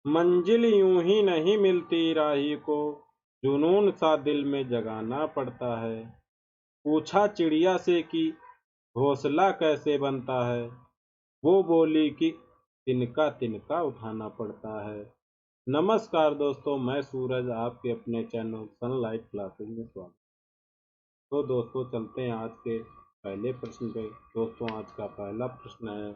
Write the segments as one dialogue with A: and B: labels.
A: मंजिल यूं ही नहीं मिलती राही को, जुनून सा दिल में जगाना पड़ता है। पूछा चिड़िया से कि घोंसला कैसे बनता है, वो बोली कि तिनका तिनका उठाना पड़ता है। नमस्कार दोस्तों, मैं सूरज आपके अपने चैनल सनलाइट क्लासेस में स्वागत। तो दोस्तों चलते हैं आज के पहले प्रश्न पे। दोस्तों आज का पहला प्रश्न है,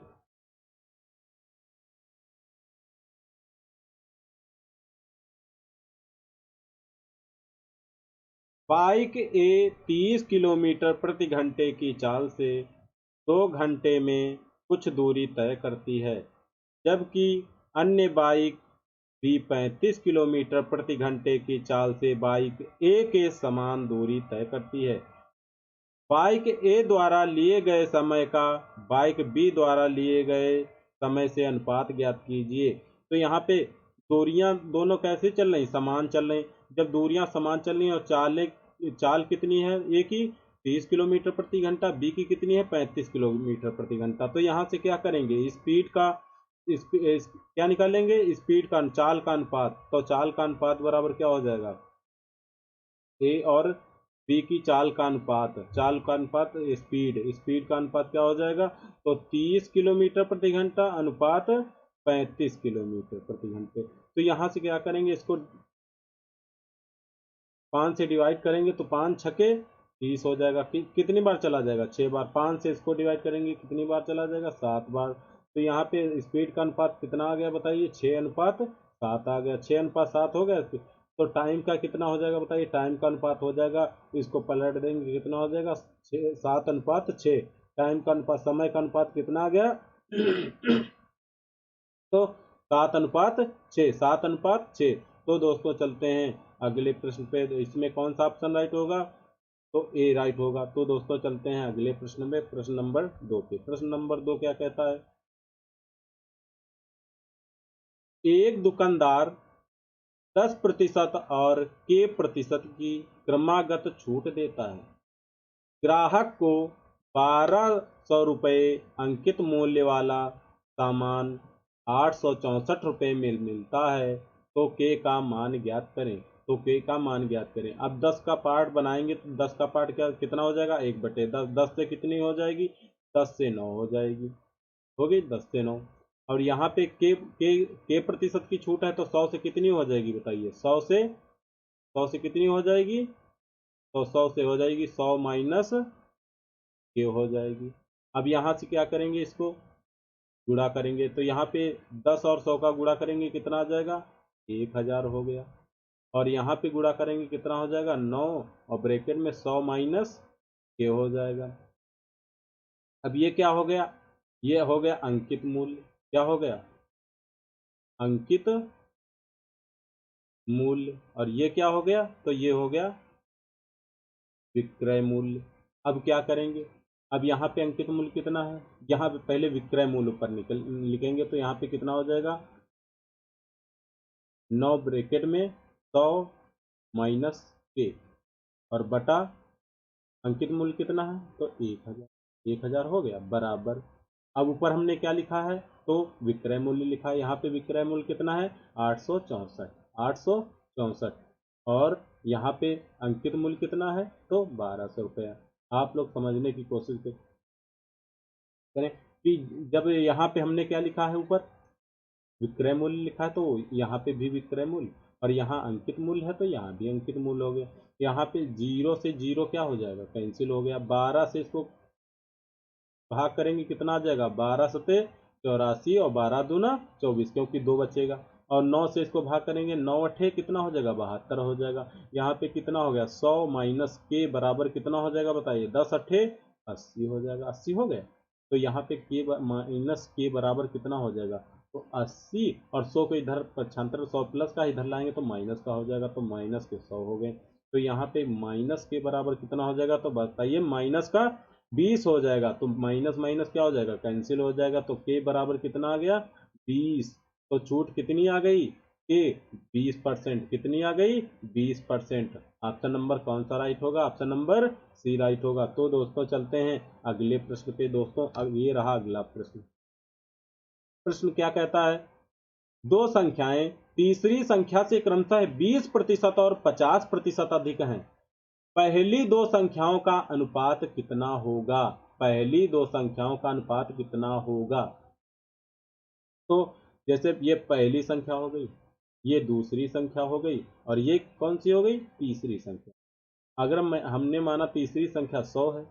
A: बाइक ए 30 किलोमीटर प्रति घंटे की चाल से 2 घंटे में कुछ दूरी तय करती है, जबकि अन्य बाइक भी 35 किलोमीटर प्रति घंटे की चाल से बाइक ए के समान दूरी तय करती है। बाइक ए द्वारा लिए गए समय का बाइक बी द्वारा लिए गए समय से अनुपात ज्ञात कीजिए। तो यहाँ पे दूरियां दोनों कैसे चल रही, समान चल रही। जब दूरियां समान चल रही और चाल कितनी है, ए की 30 किलोमीटर प्रति घंटा, बी की कितनी है 35 किलोमीटर प्रति घंटा। तो यहाँ से क्या करेंगे, स्पीड का क्या निकालेंगे, स्पीड का चाल का अनुपात। तो चाल का अनुपात बराबर क्या हो जाएगा, ए और बी की चाल का अनुपात, स्पीड का अनुपात क्या हो जाएगा। तो 30 किलोमीटर प्रति घंटा अनुपात 35 किलोमीटर प्रति घंटे। तो यहाँ से क्या करेंगे, इसको 5 से डिवाइड करेंगे तो 5 छके 30 हो जाएगा। कितनी बार चला जाएगा, 6 बार। 5 से इसको डिवाइड करेंगे कितनी बार चला जाएगा, 7 बार। तो यहाँ पे स्पीड का अनुपात कितना आ गया बताइए, 6:7 आ गया। 6:7 हो गया। तो टाइम का कितना हो जाएगा बताइए, टाइम का अनुपात हो जाएगा, इसको पलट देंगे कितना हो जाएगा, 7:6। टाइम का अनुपात, समय का अनुपात कितना आ गया तो 7:6, 7:6। तो दोस्तों चलते हैं अगले प्रश्न पे। तो इसमें कौन सा ऑप्शन राइट होगा, तो ए राइट होगा। तो दोस्तों चलते हैं अगले प्रश्न में, प्रश्न नंबर 2 पे। प्रश्न नंबर 2 क्या कहता है, एक दुकानदार 10% और के% की क्रमागत छूट देता है। ग्राहक को 1200 रुपये अंकित मूल्य वाला सामान 864 रुपये में मिलता है। तो के का मान ज्ञात करें। तो के का मान ज्ञात करें। अब 10 का पार्ट बनाएंगे तो 10 का पार्ट कितना हो जाएगा, 1/10। 10 से कितनी हो जाएगी, 10 से 9 हो जाएगी, हो गई 10 से 9। और यहाँ पे के प्रतिशत की छूट है तो 100 से कितनी हो जाएगी बताइए, 100 से कितनी हो जाएगी, तो 100 से हो जाएगी 100 माइनस के हो जाएगी। अब यहाँ से क्या करेंगे, इसको गुणा करेंगे। तो यहाँ पे 10 और 100 का गुणा करेंगे कितना आ जाएगा, 1000 हो गया। और यहाँ पे गुणा करेंगे कितना हो जाएगा, 9, और ब्रैकेट में 100 माइनस के हो जाएगा। अब ये क्या हो गया, ये हो गया अंकित मूल्य। क्या हो गया, अंकित मूल्य। और ये क्या हो गया, तो ये हो गया विक्रय मूल्य। अब क्या करेंगे, अब यहाँ पे अंकित मूल्य कितना है, यहाँ पे पहले विक्रय मूल्य ऊपर लिखेंगे। तो यहाँ पे कितना हो जाएगा, 9 ब्रैकेट में 100 माइनस के, और बटा अंकित मूल्य कितना है, तो 1000। 1000 हो गया बराबर। अब ऊपर हमने क्या लिखा है, तो विक्रय मूल्य लिखा है। यहाँ पे विक्रय मूल्य कितना है, 864, 864। और यहाँ पे अंकित मूल्य कितना है, तो 1200 रुपया। आप लोग समझने की कोशिश करें कि जब यहाँ पे हमने क्या लिखा है, ऊपर विक्रय मूल्य लिखा है तो यहाँ पे भी विक्रय मूल्य, और यहाँ अंकित मूल्य है तो यहाँ भी अंकित मूल्य हो गया। यहाँ पे 0 से 0 क्या हो जाएगा, कैंसिल हो गया। 12 से इसको भाग करेंगे कितना आ जाएगा, 12×7=84, और 12×2=24, क्योंकि 2 बचेगा। और 9 से इसको भाग करेंगे, 9×8 कितना हो जाएगा, 72 हो जाएगा। यहाँ पे कितना हो गया, 100 माइनस के बराबर कितना हो जाएगा बताइए, 10×8=80 हो जाएगा। 80 हो गया। तो यहाँ पे के माइनस के बराबर कितना हो जाएगा, तो 80। और 100 को इधर पक्षांतर, 100 प्लस का इधर लाएंगे तो माइनस का हो जाएगा, तो माइनस के 100 हो गए। तो यहाँ पे माइनस के बराबर कितना हो जाएगा, तो बताइए माइनस का 20 हो जाएगा। तो माइनस माइनस क्या हो जाएगा, कैंसिल हो जाएगा। तो के बराबर कितना आ गया, 20। तो छूट कितनी आ गई, के 20%। कितनी आ गई, 20%। ऑप्शन नंबर कौन सा राइट होगा, ऑप्शन नंबर सी राइट होगा। तो दोस्तों चलते हैं अगले प्रश्न पे। दोस्तों अब ये रहा अगला प्रश्न। प्रश्न क्या कहता है, दो संख्याएं तीसरी संख्या से क्रमशः 20% और 50% अधिक हैं, पहली दो संख्याओं का अनुपात कितना होगा? पहली दो संख्याओं का अनुपात कितना होगा? तो जैसे ये पहली संख्या हो गई, ये दूसरी संख्या हो गई, और ये कौन सी हो गई? तीसरी संख्या। अगर हमने माना तीसरी संख्या 100 है,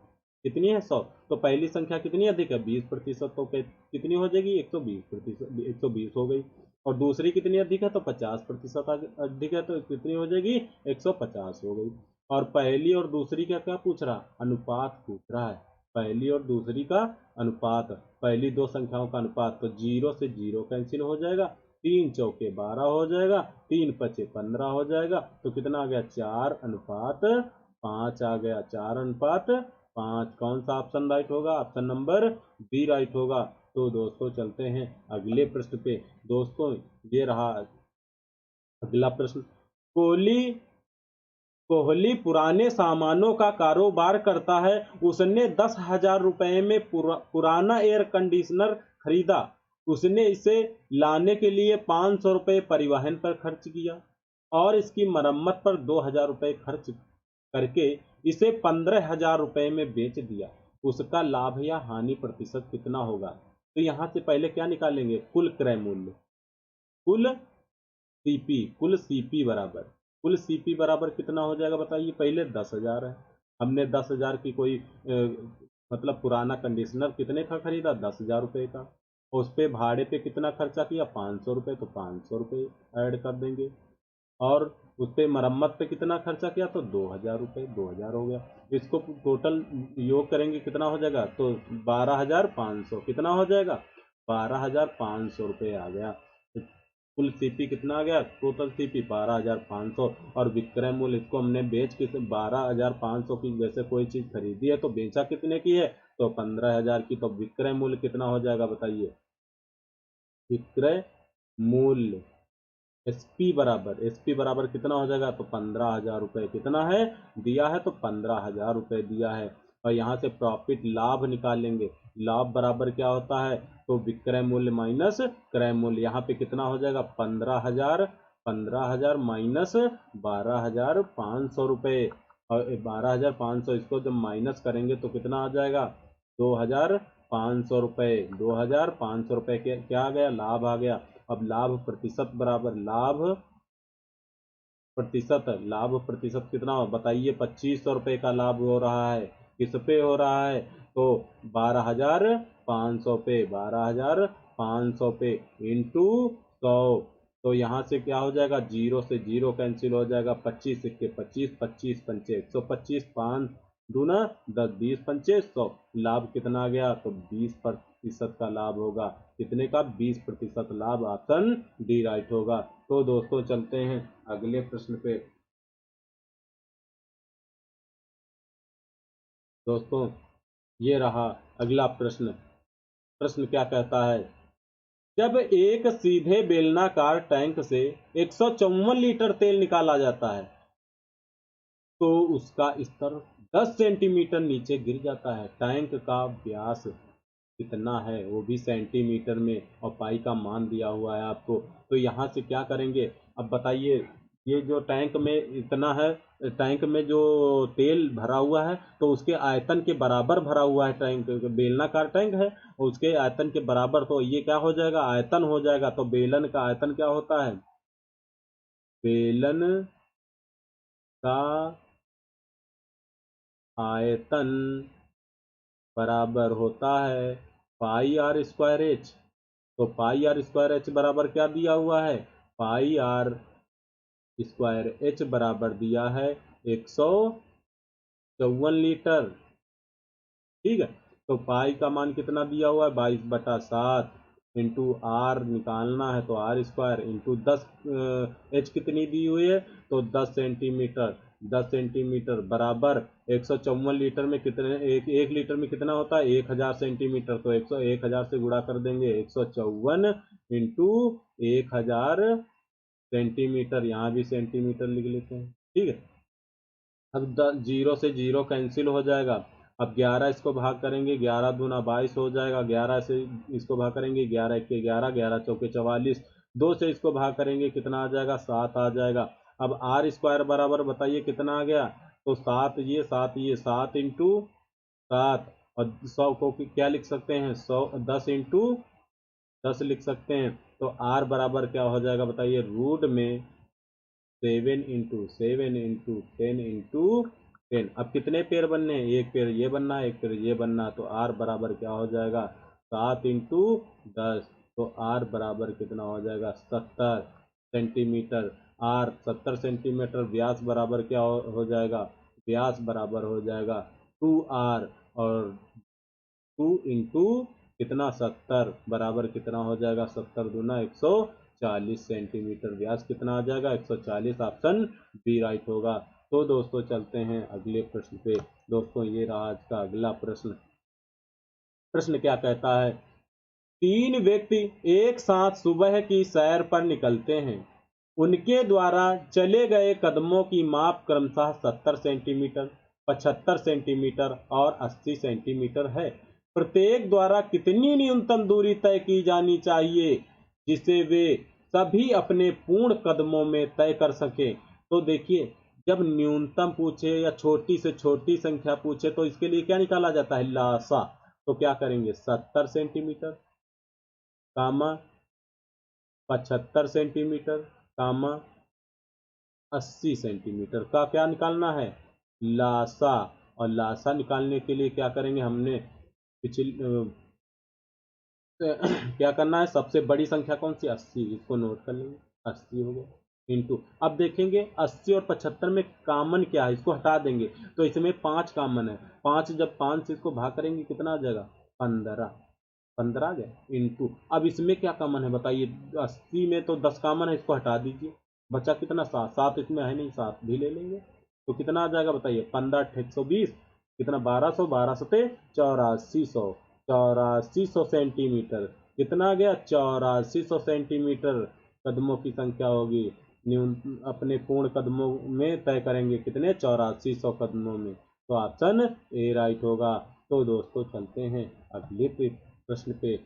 A: कितनी है? 100। तो पहली संख्या कितनी अधिक है? 20%। तो कितनी हो जाएगी? 120%, 120 हो गई। और दूसरी कितनी अधिक है? तो 50% अधिक है, तो कितनी हो जाएगी? 150 हो गई। और पहली और दूसरी का क्या पूछ रहा? अनुपात पूछ रहा है। पहली और दूसरी का अनुपात, पहली दो संख्याओं का अनुपात। तो 0 से 0 कैंसिल हो जाएगा, 3 चौके 12 हो जाएगा, 3 पचे 15 हो जाएगा। तो कितना आ गया? 4:5 आ गया। 4:5। कौन सा ऑप्शन राइट होगा? ऑप्शन नंबर बी राइट होगा। तो दोस्तों चलते हैं अगले प्रश्न पे। दोस्तों ये रहा अगला प्रश्न। कोहली कोहली पुराने सामानों का कारोबार करता है। उसने 10,000 रुपए में पुराना एयर कंडीशनर खरीदा। उसने इसे लाने के लिए 500 रुपए परिवहन पर खर्च किया और इसकी मरम्मत पर 2,000 रुपए खर्च करके इसे 15,000 रुपए में बेच दिया। उसका लाभ या हानि प्रतिशत कितना होगा? तो यहां से पहले क्या निकालेंगे? कुल क्रय मूल्य, कुल सीपी बराबर, कुल सीपी बराबर कितना हो जाएगा बताइए? पहले 10,000 है, हमने 10,000 की कोई मतलब पुराना कंडीशनर कितने का खरीदा? 10,000 रुपये का। उस पे भाड़े पे कितना खर्चा किया? 500 रुपये। तो 500 रुपये ऐड कर देंगे। और उस पे मरम्मत पे कितना खर्चा किया? तो 2,000 रुपये। 2,000 हो गया। इसको टोटल योग करेंगे कितना हो जाएगा? तो 12,500 कितना हो जाएगा? 12,500 रुपये आ गया। कुल सीपी कितना आ गया? Total CP 12,500। और विक्रय मूल्य, इसको हमने बेच के 12,500 की जैसे कोई चीज खरीदी है तो बेचा कितने की है? तो 15,000 की। तो विक्रय मूल्य कितना हो जाएगा बताइए? विक्रय मूल्य एसपी बराबर कितना हो जाएगा? तो 15,000 रुपये कितना है दिया है? तो 15,000 रुपये दिया है। और यहाँ से प्रॉफिट लाभ निकालेंगे। लाभ बराबर क्या होता है? तो विक्रय मूल्य माइनस क्रय मूल्य। यहाँ पे कितना हो जाएगा? 15,000, 15,000 माइनस 12,500 रुपये। और 12,500 इसको जब माइनस करेंगे तो कितना आ जाएगा? 2,500 रुपये। 2,500 रुपये क्या आ गया? लाभ आ गया। अब लाभ प्रतिशत बराबर लाभ प्रतिशत कितना हो बताइए? 2,500 रुपये का लाभ हो रहा है। किस पे हो रहा है? तो 12,500 पे, 12,500 पे इंटू 100। तो यहाँ से क्या हो जाएगा? 0 से 0 कैंसिल हो जाएगा। 25 सिक्के 25, 25 पंचे 125, 5 दूना 10, 20 पंचे 100। लाभ कितना आ गया? तो 20% का लाभ होगा। कितने का? 20% लाभ। ऑप्शन डी राइट होगा। तो दोस्तों चलते हैं अगले प्रश्न पे। दोस्तों ये रहा अगला प्रश्न। प्रश्न क्या कहता है? जब एक सीधे बेलनाकार टैंक से 154 लीटर तेल निकाला जाता है तो उसका स्तर 10 सेंटीमीटर नीचे गिर जाता है। टैंक का व्यास कितना है? वो भी सेंटीमीटर में, और पाई का मान दिया हुआ है आपको। तो यहाँ से क्या करेंगे? अब बताइए, ये जो टैंक में इतना है, टैंक में जो तेल भरा हुआ है तो उसके आयतन के बराबर भरा हुआ है। टैंक बेलनाकार टैंक है और उसके आयतन के बराबर। तो ये क्या हो जाएगा? आयतन हो जाएगा। तो बेलन का आयतन क्या होता है? बेलन का आयतन बराबर होता है पाई आर स्क्वायर एच। तो पाई आर स्क्वायर एच बराबर क्या दिया हुआ है? पाई आर स्क्वायर एच बराबर दिया है 154 लीटर। ठीक है। तो पाई का मान कितना दिया हुआ है? 22/7 इंटू आर निकालना है तो आर स्क्वायर इंटू 10। एच कितनी दी हुई है? तो 10 सेंटीमीटर। 10 सेंटीमीटर बराबर 154 लीटर में कितने? एक लीटर में कितना होता है? 1,000 सेंटीमीटर। तो 1,000 से गुणा कर देंगे। 154 इंटू 1,000 सेंटीमीटर। यहाँ भी सेंटीमीटर लिख लेते हैं। ठीक है। अब 0 से 0 कैंसिल हो जाएगा। अब 11 इसको भाग करेंगे, 11 दूना 22 हो जाएगा। 11 से इसको भाग करेंगे, 11 1 के 11, 11 चौके 44। 2 से इसको भाग करेंगे कितना आ जाएगा, 7 आ जाएगा। अब आर स्क्वायर बराबर बताइए कितना आ गया, तो 7 ये 7 ये 7 इंटू 7, और 100 को क्या लिख सकते हैं, 100 10 इंटू 10 लिख सकते हैं। तो आर बराबर क्या हो जाएगा बताइए, रूट में 7 इंटू 7 इंटू 10 इंटू 10। अब कितने पेयर बनने हैं, एक पेयर ये बनना है, एक पेयर ये बनना है। तो आर बराबर क्या हो जाएगा, 7 इंटू 10। तो आर बराबर कितना हो जाएगा, 70 सेंटीमीटर। Are 70 centimetre. व्यास बराबर क्या हो जाएगा, व्यास बराबर हो जाएगा 2r, और 2 इंटू कितना, 70 बराबर कितना हो जाएगा, 70 दूना 140 सेंटीमीटर। व्यास कितना आ जाएगा, 140। ऑप्शन बी राइट होगा। तो दोस्तों चलते हैं अगले प्रश्न पे। दोस्तों ये रहा आज का अगला प्रश्न। प्रश्न क्या कहता है, 3 व्यक्ति एक साथ सुबह की सैर पर निकलते हैं। उनके द्वारा चले गए कदमों की माप क्रमशः 70 सेंटीमीटर, 75 सेंटीमीटर और 80 सेंटीमीटर है। प्रत्येक द्वारा कितनी न्यूनतम दूरी तय की जानी चाहिए जिसे वे सभी अपने पूर्ण कदमों में तय कर सकें। तो देखिए, जब न्यूनतम पूछे या छोटी से छोटी संख्या पूछे तो इसके लिए क्या निकाला जाता है, लासा। तो क्या करेंगे, 70 सेंटीमीटर कामा 75 सेंटीमीटर कामा 80 सेंटीमीटर का क्या निकालना है, लासा। और लासा निकालने के लिए क्या करेंगे, हमने पिछले क्या करना है, सबसे बड़ी संख्या कौन सी, 80, इसको नोट कर लेंगे, 80 हो गया इंटू। अब देखेंगे 80 और 75 में कॉमन क्या है, इसको हटा देंगे तो इसमें 5 कॉमन है। 5 जब 5 से इसको भाग करेंगे कितना आ जाएगा, 15, 15 आ गया इंटू। अब इसमें क्या कॉमन है बताइए, 80 में तो 10 कॉमन है, इसको हटा दीजिए, बचा कितना, 7, 7 इसमें है नहीं, 7 भी ले लेंगे। तो कितना आ जाएगा बताइए, 15 120, कितना 1200, 12 सते 8400, 8400 सेंटीमीटर। कितना आ गया, 8400 सेंटीमीटर कदमों की संख्या होगी। न्यून अपने पूर्ण कदमों में तय करेंगे कितने, 8400 कदमों में। तो ऑप्शन ए राइट होगा। तो दोस्तों चलते हैं अगले प्रश्न पे।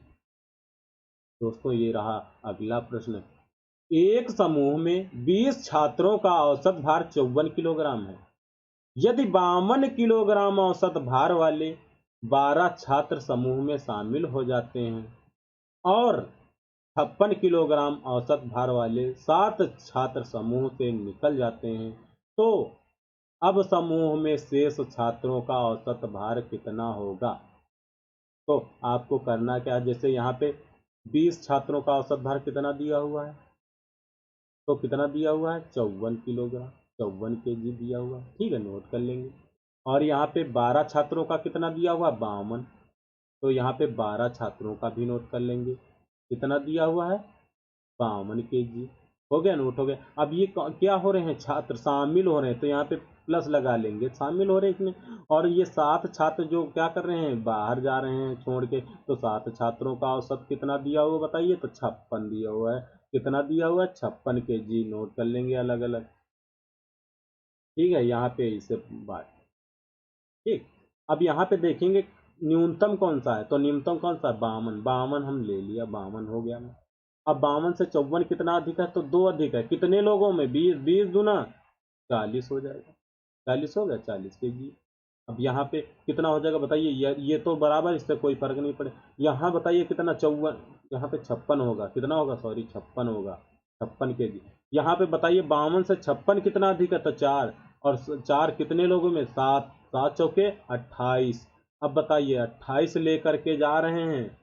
A: दोस्तों ये रहा अगला प्रश्न। एक समूह में 20 छात्रों का औसत भार 54 किलोग्राम है। यदि 52 किलोग्राम औसत भार वाले 12 छात्र समूह में शामिल हो जाते हैं और 56 किलोग्राम औसत भार वाले 7 छात्र समूह से निकल जाते हैं, तो अब समूह में शेष छात्रों का औसत भार कितना होगा। तो आपको करना क्या है, जैसे यहाँ पे 20 छात्रों का औसत भार कितना दिया हुआ है, तो कितना दिया हुआ है, 54 किलोग्राम, 54 केजी दिया हुआ है, ठीक है, नोट कर लेंगे। और यहाँ पे 12 छात्रों का कितना दिया हुआ, 52, तो यहाँ पे 12 छात्रों का भी नोट कर लेंगे, कितना दिया हुआ है, 52 केजी। हो गया, नोट हो गया। अब ये क्या हो रहे हैं, छात्र शामिल हो रहे हैं, तो यहाँ पे प्लस लगा लेंगे, शामिल हो रहे हैं इसमें। और ये 7 छात्र जो क्या कर रहे हैं, बाहर जा रहे हैं छोड़ के, तो 7 छात्रों का औसत कितना दिया हुआ बताइए, तो 56 दिया हुआ है। कितना दिया हुआ है, 56 केजी, नोट कर लेंगे अलग अलग, ठीक है, यहाँ पे इसे बात, ठीक। अब यहाँ पे देखेंगे न्यूनतम कौन सा है, तो न्यूनतम कौन सा है, 52, 52 हम ले लिया, 52 हो गया। अब 52 से 54 कितना अधिक है, तो 2 अधिक है, कितने लोगों में, 20, 20 दूना 40 हो जाएगा, 40 हो गया, 40 केजी। अब यहाँ पे कितना हो जाएगा बताइए, ये तो बराबर, इससे कोई फर्क नहीं पड़े। यहाँ बताइए कितना, 54, यहाँ पे 56 होगा, कितना होगा, सॉरी 56 होगा, 56 केजी। यहाँ पे बताइए 52 से 56 कितना अधिक है, तो 4, और 4 कितने लोगों में, 7, 7 चौके 28। अब बताइए 28 लेकर के जा रहे हैं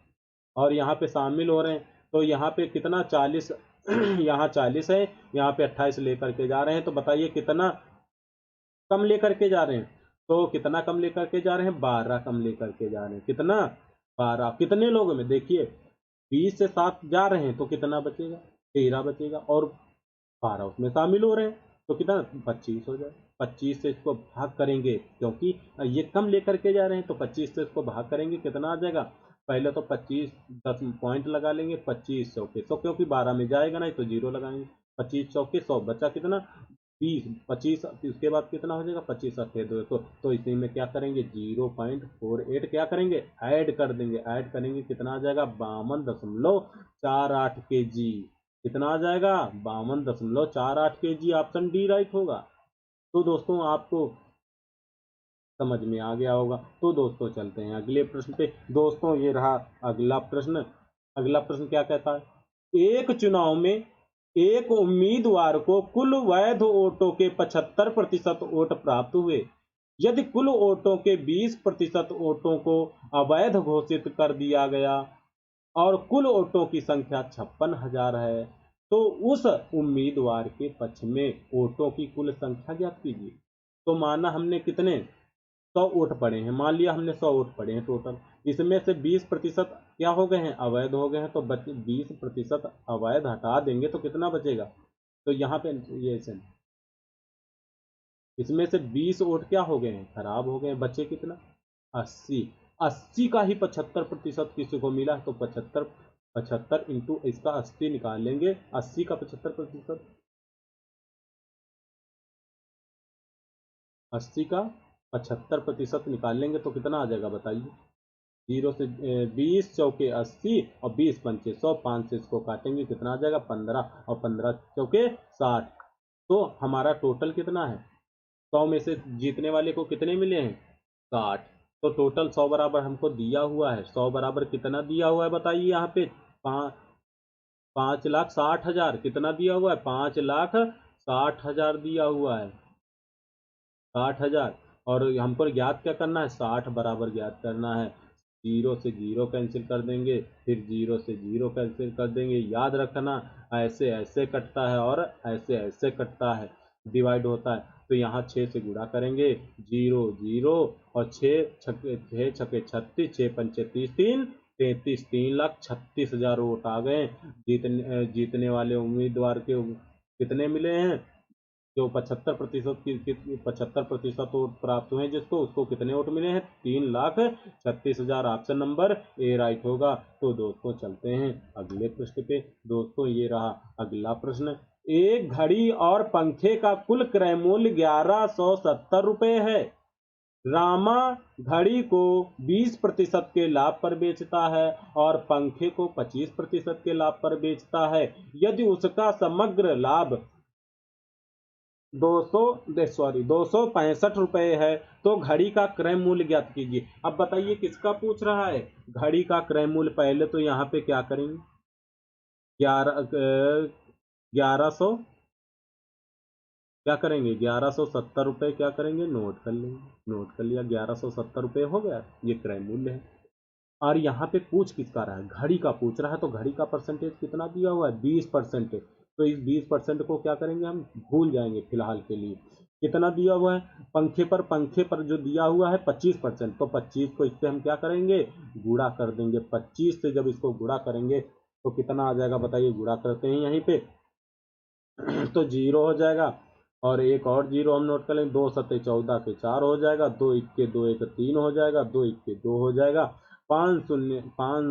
A: और यहाँ पे शामिल हो रहे हैं, तो यहाँ पे कितना, 40 यहाँ 40 है, यहाँ पे 28 लेकर के जा रहे हैं, तो बताइए कितना कम लेकर के जा रहे हैं, तो कितना कम लेकर के जा रहे हैं, 12 कम लेकर के जा रहे हैं, कितना, 12। कितने लोगों में देखिए, 20 से 7 जा रहे हैं तो कितना बचेगा, 13 बचेगा, और 12 उसमें शामिल हो रहे हैं, तो कितना, 25 हो जाए। 25 से इसको भाग करेंगे क्योंकि ये कम लेकर के जा रहे हैं, तो 25 से इसको भाग करेंगे, कितना आ जाएगा, पहले तो 25, 10 पॉइंट लगा लेंगे, 25 100 के 100, क्योंकि 12 में जाएगा नहीं तो 0 लगाएंगे, 25 100 के 100, बचा कितना, 20, 25, उसके बाद कितना हो जाएगा, 25 अट्ठे दो, तो इसी में क्या करेंगे, 0.48 क्या करेंगे, ऐड कर देंगे, ऐड करेंगे, कितना आ जाएगा, 52.48 केजी। कितना आ जाएगा 52.48 kg। ऑप्शन डी राइट होगा। तो दोस्तों आपको समझ में आ गया होगा। तो दोस्तों चलते हैं अगले प्रश्न पे। दोस्तों ये रहा अगला प्रश्न। अगला प्रश्न क्या कहता है, एक चुनाव में एक उम्मीदवार को कुल वैध वोटों के 75% वोट प्राप्त हुए। यदि कुल वोटों के 20% वोटों को अवैध घोषित कर दिया गया और कुल वोटों की संख्या 56,000 है, तो उस उम्मीदवार के पक्ष में वोटों की कुल संख्या ज्ञात कीजिए। तो माना हमने कितने 100 वोट पड़े हैं, मान लिया हमने 100 वोट पड़े हैं टोटल, इसमें से 20% क्या हो गए हैं, अवैध हो गए हैं। तो 20% अवैध हटा देंगे तो कितना बचेगा। तो यहाँ पे ये इसमें से 20 वोट क्या हो गए हैं, खराब हो गए हैं, बचे कितना 80। 80 का ही 75% किसी को मिला है, तो 75 75 इंटू इसका 80 निकाल लेंगे। 80 का 75%, 80 का 75% निकाल लेंगे तो कितना आ जाएगा बताइए। 0 से 20 चौके 80 और 20 पंचे 100, 5 से इसको काटेंगे कितना आ जाएगा 15 और 15 चौके 60। तो हमारा टोटल कितना है, 100 में से जीतने वाले को कितने मिले हैं 60। तो टोटल 100 बराबर हमको दिया हुआ है। 100 बराबर कितना दिया हुआ है बताइए यहाँ पे, 5,60,000 कितना दिया हुआ है, 5,60,000 दिया हुआ है, 60,000। और हमको ज्ञात क्या करना है, 60 बराबर ज्ञात करना है। 0 से 0 कैंसिल कर देंगे, फिर 0 से 0 कैंसिल कर देंगे। याद रखना ऐसे ऐसे कटता है और ऐसे ऐसे कटता है, डिवाइड होता है। तो यहाँ 6 से गुणा करेंगे, 0 0 और 6 छक्के 36, 6 पंचे 30, 33, 3,36,000 वोट आ गए। जीतने वाले उम्मीदवार के कितने मिले हैं, जो 75% वोट प्राप्त हुए हैं जिसको, उसको कितने वोट मिले हैं 3,36,000। ऑप्शन नंबर ए राइट होगा। तो दोस्तों चलते हैं अगले प्रश्न पे। दोस्तों ये रहा अगला प्रश्न। एक घड़ी और पंखे का कुल क्रय मूल्य 1170 रुपये है। रामा घड़ी को 20% के लाभ पर बेचता है और पंखे को 25% के लाभ पर बेचता है। यदि उसका समग्र लाभ 265 रुपये है, तो घड़ी का क्रय मूल्य ज्ञात कीजिए। अब बताइए किसका पूछ रहा है, घड़ी का क्रय मूल्य। पहले तो यहाँ पे क्या करेंगे, 1100 क्या करेंगे, 1170 रुपये क्या करेंगे, नोट कर लेंगे। नोट कर लिया, 1170 रुपये हो गया, ये क्रय मूल्य है। और यहाँ पे पूछ किसका रहा है, घड़ी का पूछ रहा है। तो घड़ी का परसेंटेज कितना दिया हुआ है 20%। तो इस 20% को क्या करेंगे, हम भूल जाएंगे फिलहाल के लिए। कितना दिया हुआ है पंखे पर जो दिया हुआ है 25%। तो 25 को इससे हम क्या करेंगे, गुणा कर देंगे। 25 से जब इसको गुणा करेंगे तो कितना आ जाएगा बताइए, गुणा करते हैं यहीं पे तो 0 हो जाएगा। और एक और 0 हम नोट कर लेंगे, 2 सत्ते 14 के 4 हो जाएगा, 2 इक्के 2 एक 3 हो जाएगा, 2 इक्के 2 हो जाएगा, 5 शून्य 5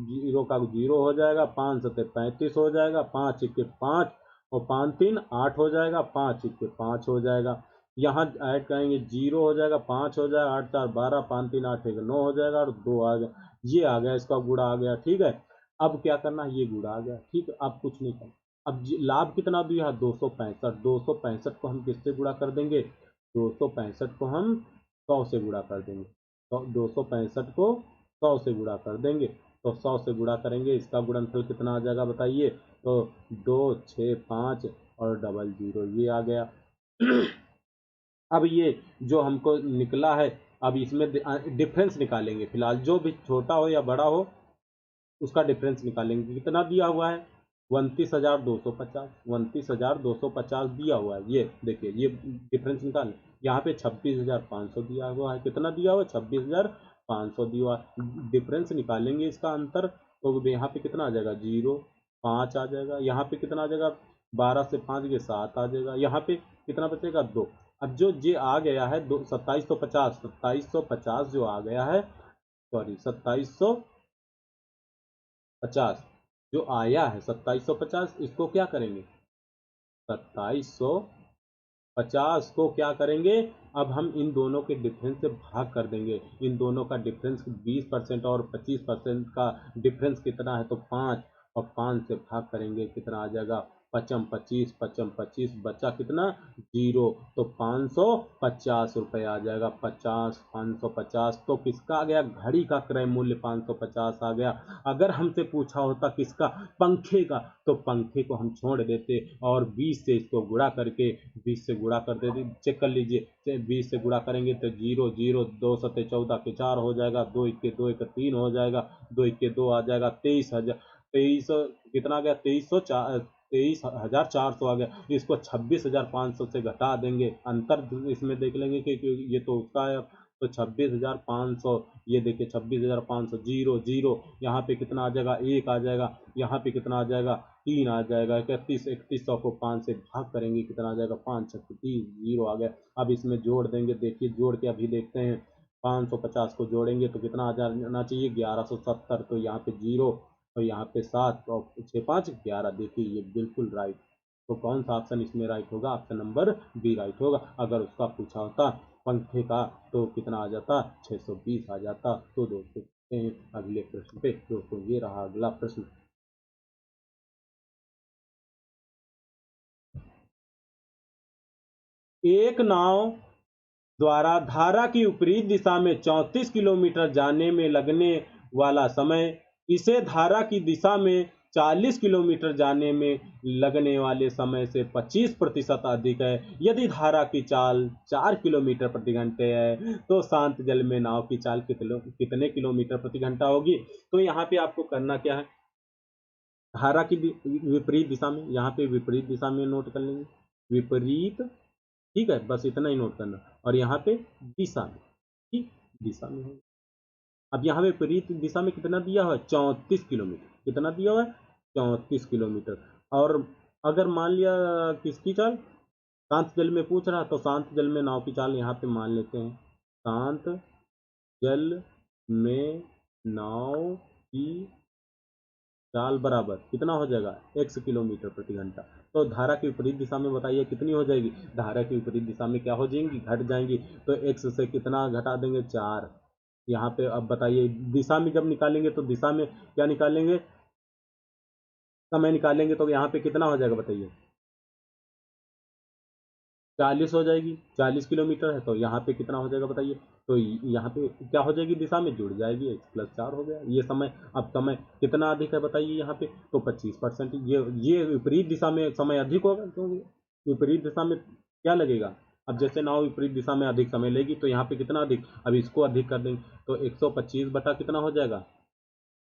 A: 0 का 0 हो जाएगा, 5 सत्ते 35 हो जाएगा, 5 इक्के 5 और 5 3 8 हो जाएगा, 5 इक्के 5 हो जाएगा। यहाँ ऐड करेंगे 0 हो जाएगा, 5 हो जाएगा, 8 4 12, 5 3 8 1 9 हो जाएगा और 2 आ गया। ये आ गया, इसका गुणा आ गया। ठीक है, अब क्या करना है, ये गुणा आ गया। ठीक है, अब कुछ नहीं करना। अब लाभ कितना दिया है 265। 265 को हम किससे गुणा कर देंगे, 265 को हम 100 से गुणा कर देंगे। तो 265 को 100 से गुणा कर देंगे। तो 100 से गुणा करेंगे, इसका गुणनफल कितना आ जाएगा बताइए। तो 2 6 5 और डबल 0 ये आ गया। अब ये जो हमको निकला है, अब इसमें डिफरेंस निकालेंगे। फिलहाल जो भी छोटा हो या बड़ा हो उसका डिफरेंस निकालेंगे। कितना दिया हुआ है 29,250। 29,250 दिया हुआ है। ये देखिए, ये डिफरेंस निकाल। यहाँ पे 26,500 दिया हुआ है। कितना दिया हुआ है 26,500 दिया हुआ है। डिफरेंस निकालेंगे इसका अंतर, तो यहाँ पे कितना आ जाएगा 0 5 आ जाएगा। यहाँ पे कितना आ जाएगा 12 से 5 के 7 आ जाएगा। यहाँ पे कितना बचेगा 2। अब जो ये आ गया है 2750 जो आ गया है, सॉरी 2750 जो आया है 2750, इसको क्या करेंगे 2750 को क्या करेंगे, अब हम इन दोनों के डिफरेंस से भाग कर देंगे। इन दोनों का डिफरेंस 20% और 25% का डिफरेंस कितना है, तो 5। और 5 से भाग करेंगे कितना आ जाएगा, 5 25, 5 25, बचा कितना 0, तो 550 रुपये आ जाएगा। 550 तो किसका आ गया, घड़ी का क्रय मूल्य 550 आ गया। अगर हमसे पूछा होता किसका, पंखे का, तो पंखे को हम छोड़ देते और 20 से इसको गुणा करके 20 से गुणा कर देते। चेक कर लीजिए, 20 से गुणा करेंगे तो 0 0, 2 सत्ते 14 के 4 हो जाएगा, 2 इक्के 2 एक 3 हो जाएगा, 2 इक्के 2 आ जाएगा, 23 कितना आ गया, 23,400 आ गया। इसको 26,500 से घटा देंगे, अंतर इसमें देख लेंगे कि ये तो उसका है, तो 26,500, ये देखिए 26,500, 0 0, यहाँ पे कितना आ जाएगा, 1 आ जाएगा, यहाँ पे कितना आ जाएगा, 3 आ जाएगा, 31,100 को 5 से भाग करेंगे कितना आ जाएगा, 5 6 30, 0 आ गया। अब इसमें जोड़ देंगे, देखिए जोड़ के अभी देखते हैं, 550 को जोड़ेंगे तो कितना आ जाना चाहिए, 1170, तो यहाँ पे 0 और यहाँ पे 7 और 6 5 11, देखिए ये बिल्कुल राइट। तो कौन सा ऑप्शन इसमें राइट होगा, ऑप्शन नंबर बी राइट होगा। अगर उसका पूछा होता पंखे का तो कितना आ जाता, 620 आ जाता। तो दोस्तों अगले प्रश्न पे। दोस्तों ये रहा अगला प्रश्न। एक नाव द्वारा धारा की विपरीत दिशा में 34 किलोमीटर जाने में लगने वाला समय इसे धारा की दिशा में 40 किलोमीटर जाने में लगने वाले समय से 25% अधिक है। यदि धारा की चाल 4 किलोमीटर प्रति घंटे है तो शांत जल में नाव की चाल कितने किलोमीटर प्रति घंटा होगी। तो यहाँ पे आपको करना क्या है, धारा की विपरीत दिशा में, यहाँ पे विपरीत दिशा में नोट कर लेंगे, विपरीत, ठीक है, बस इतना ही नोट करना। और यहाँ पे दिशा में, ठीक, दिशा में है। अब यहाँ पे विपरीत दिशा में कितना दिया हुआ है, 34 किलोमीटर, कितना दिया हुआ है, 34 किलोमीटर। और अगर मान लिया किसकी चाल, शांत जल में पूछ रहा, तो शांत जल में नाव की चाल यहाँ पे मान लेते हैं, शांत जल में नाव की चाल बराबर कितना हो जाएगा, x किलोमीटर प्रति घंटा। तो धारा की विपरीत दिशा में बताइए कितनी हो जाएगी, धारा की विपरीत दिशा में क्या हो जाएंगी, घट जाएंगी। तो x से कितना घटा देंगे, 4। यहाँ पे अब बताइए दिशा में जब निकालेंगे तो दिशा में क्या निकालेंगे, समय निकालेंगे, तो यहाँ पे कितना हो जाएगा बताइए, 40 हो जाएगी, 40 किलोमीटर है, तो यहाँ पे कितना हो जाएगा बताइए। तो यहाँ पे क्या हो जाएगी, दिशा में जुड़ जाएगी, x+4 हो गया ये समय। अब समय कितना अधिक है बताइए यहाँ पे, तो 25%। ये विपरीत दिशा में समय अधिक होगा, क्योंकि विपरीत दिशा में क्या लगेगा, अब जैसे नाव विपरीत दिशा में अधिक समय लेगी तो यहाँ पे कितना अधिक, अब इसको अधिक कर देंगे तो 125 बटा कितना हो जाएगा,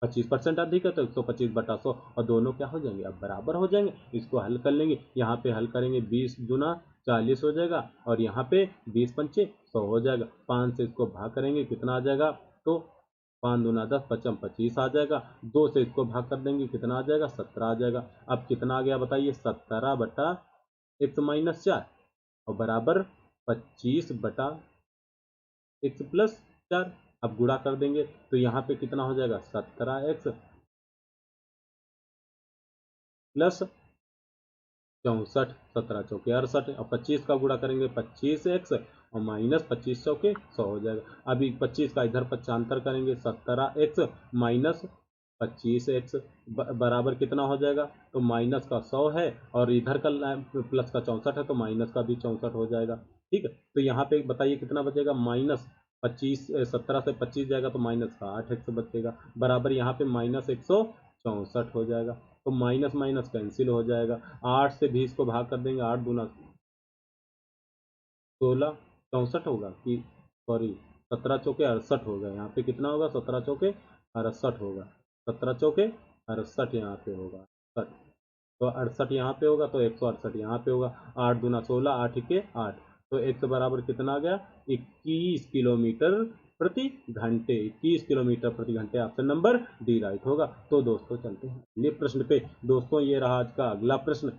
A: 25% अधिक है, तो 125/100, और दोनों क्या हो जाएंगे, अब बराबर हो जाएंगे। इसको हल कर लेंगे, यहाँ पे हल करेंगे, 20 दूना 40 हो जाएगा, और यहाँ पे 20 पंचे 100 हो जाएगा। 5 से इसको भाग करेंगे कितना आ जाएगा, तो 5 दूना 10, 55 25 आ जाएगा। 2 से इसको भाग कर देंगे कितना आ जाएगा, 17 आ जाएगा। अब कितना आ गया बताइए, 17/x-4 और बराबर 25/x+4। अब गुणा कर देंगे तो यहाँ पे कितना हो जाएगा, 17x प्लस 64, 17 चौके 68, और 25 का गुणा करेंगे 25x और माइनस 25 चौके 100 हो जाएगा। अभी 25 का इधर पक्षांतर करेंगे, 17x माइनस 25x बराबर कितना हो जाएगा, तो माइनस का 100 है और इधर का प्लस का 64 है, तो माइनस का भी 64 हो जाएगा। ठीक है, तो यहाँ पे बताइए कितना बचेगा, माइनस 25, 17 से 25 जाएगा तो माइनस का 8x बचेगा, बराबर यहाँ पे माइनस 164 हो जाएगा। तो माइनस माइनस कैंसिल हो जाएगा। 8 से 20 को भाग कर देंगे, 8 दूना 16, 64 होगा कि सॉरी 17 चौके 68 होगा। यहाँ पे कितना होगा, 17 चौके 68 होगा, 17 चौके 68 यहाँ पे होगा 68, तो 68 यहाँ पे होगा, तो 168 यहाँ पे होगा। 8 दूना 16, 8 के 8, तो x बराबर कितना आ गया, 21 किलोमीटर प्रति घंटे। 21 किलोमीटर प्रति घंटे, ऑप्शन नंबर डी राइट होगा। तो दोस्तों चलते हैं अगले प्रश्न पे। दोस्तों ये रहा आज का अगला प्रश्न।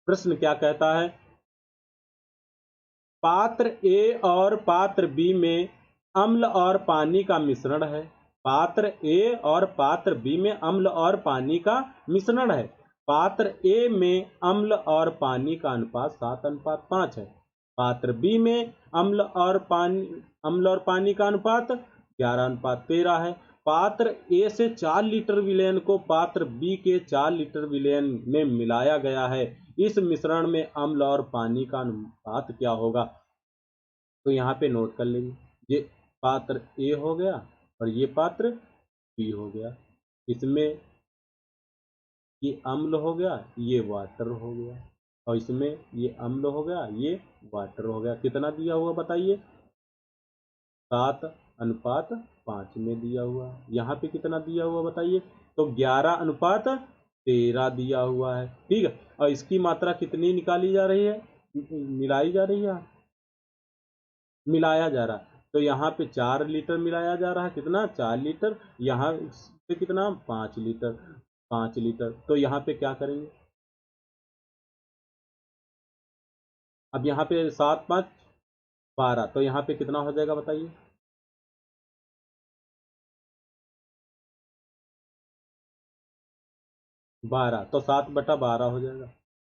A: प्रश्न क्या कहता है, पात्र ए और पात्र बी में अम्ल और पानी का मिश्रण है। पात्र ए और पात्र बी में अम्ल और पानी का मिश्रण है। पात्र ए में अम्ल और पानी का अनुपात 7:5 है। पात्र बी में अम्ल और पानी का अनुपात 11:13 है। पात्र ए से 4 लीटर विलयन को पात्र बी के 4 लीटर विलयन में मिलाया गया है। इस मिश्रण में अम्ल और पानी का अनुपात क्या होगा? तो यहाँ पे नोट कर लेंगे, ये पात्र ए हो गया और ये पात्र बी हो गया। इसमें ये अम्ल हो गया, ये वाटर हो गया, और इसमें ये अम्ल हो गया, ये वाटर हो गया। कितना दिया हुआ बताइए? 7:5 में दिया हुआ। यहाँ पे कितना दिया हुआ बताइए? तो 11:13 दिया हुआ है। ठीक है, और इसकी मात्रा कितनी निकाली जा रही है? मिलाई जा रही है, मिलाया जा रहा है। तो यहाँ पे 4 लीटर मिलाया जा रहा है। कितना? 4 लीटर। यहाँ पे कितना? 5 लीटर। 5 लीटर। तो यहाँ पे क्या करेंगे? अब यहाँ पे 7×5=12। तो यहाँ पे कितना हो जाएगा बताइए? 12। तो 7/12 हो जाएगा।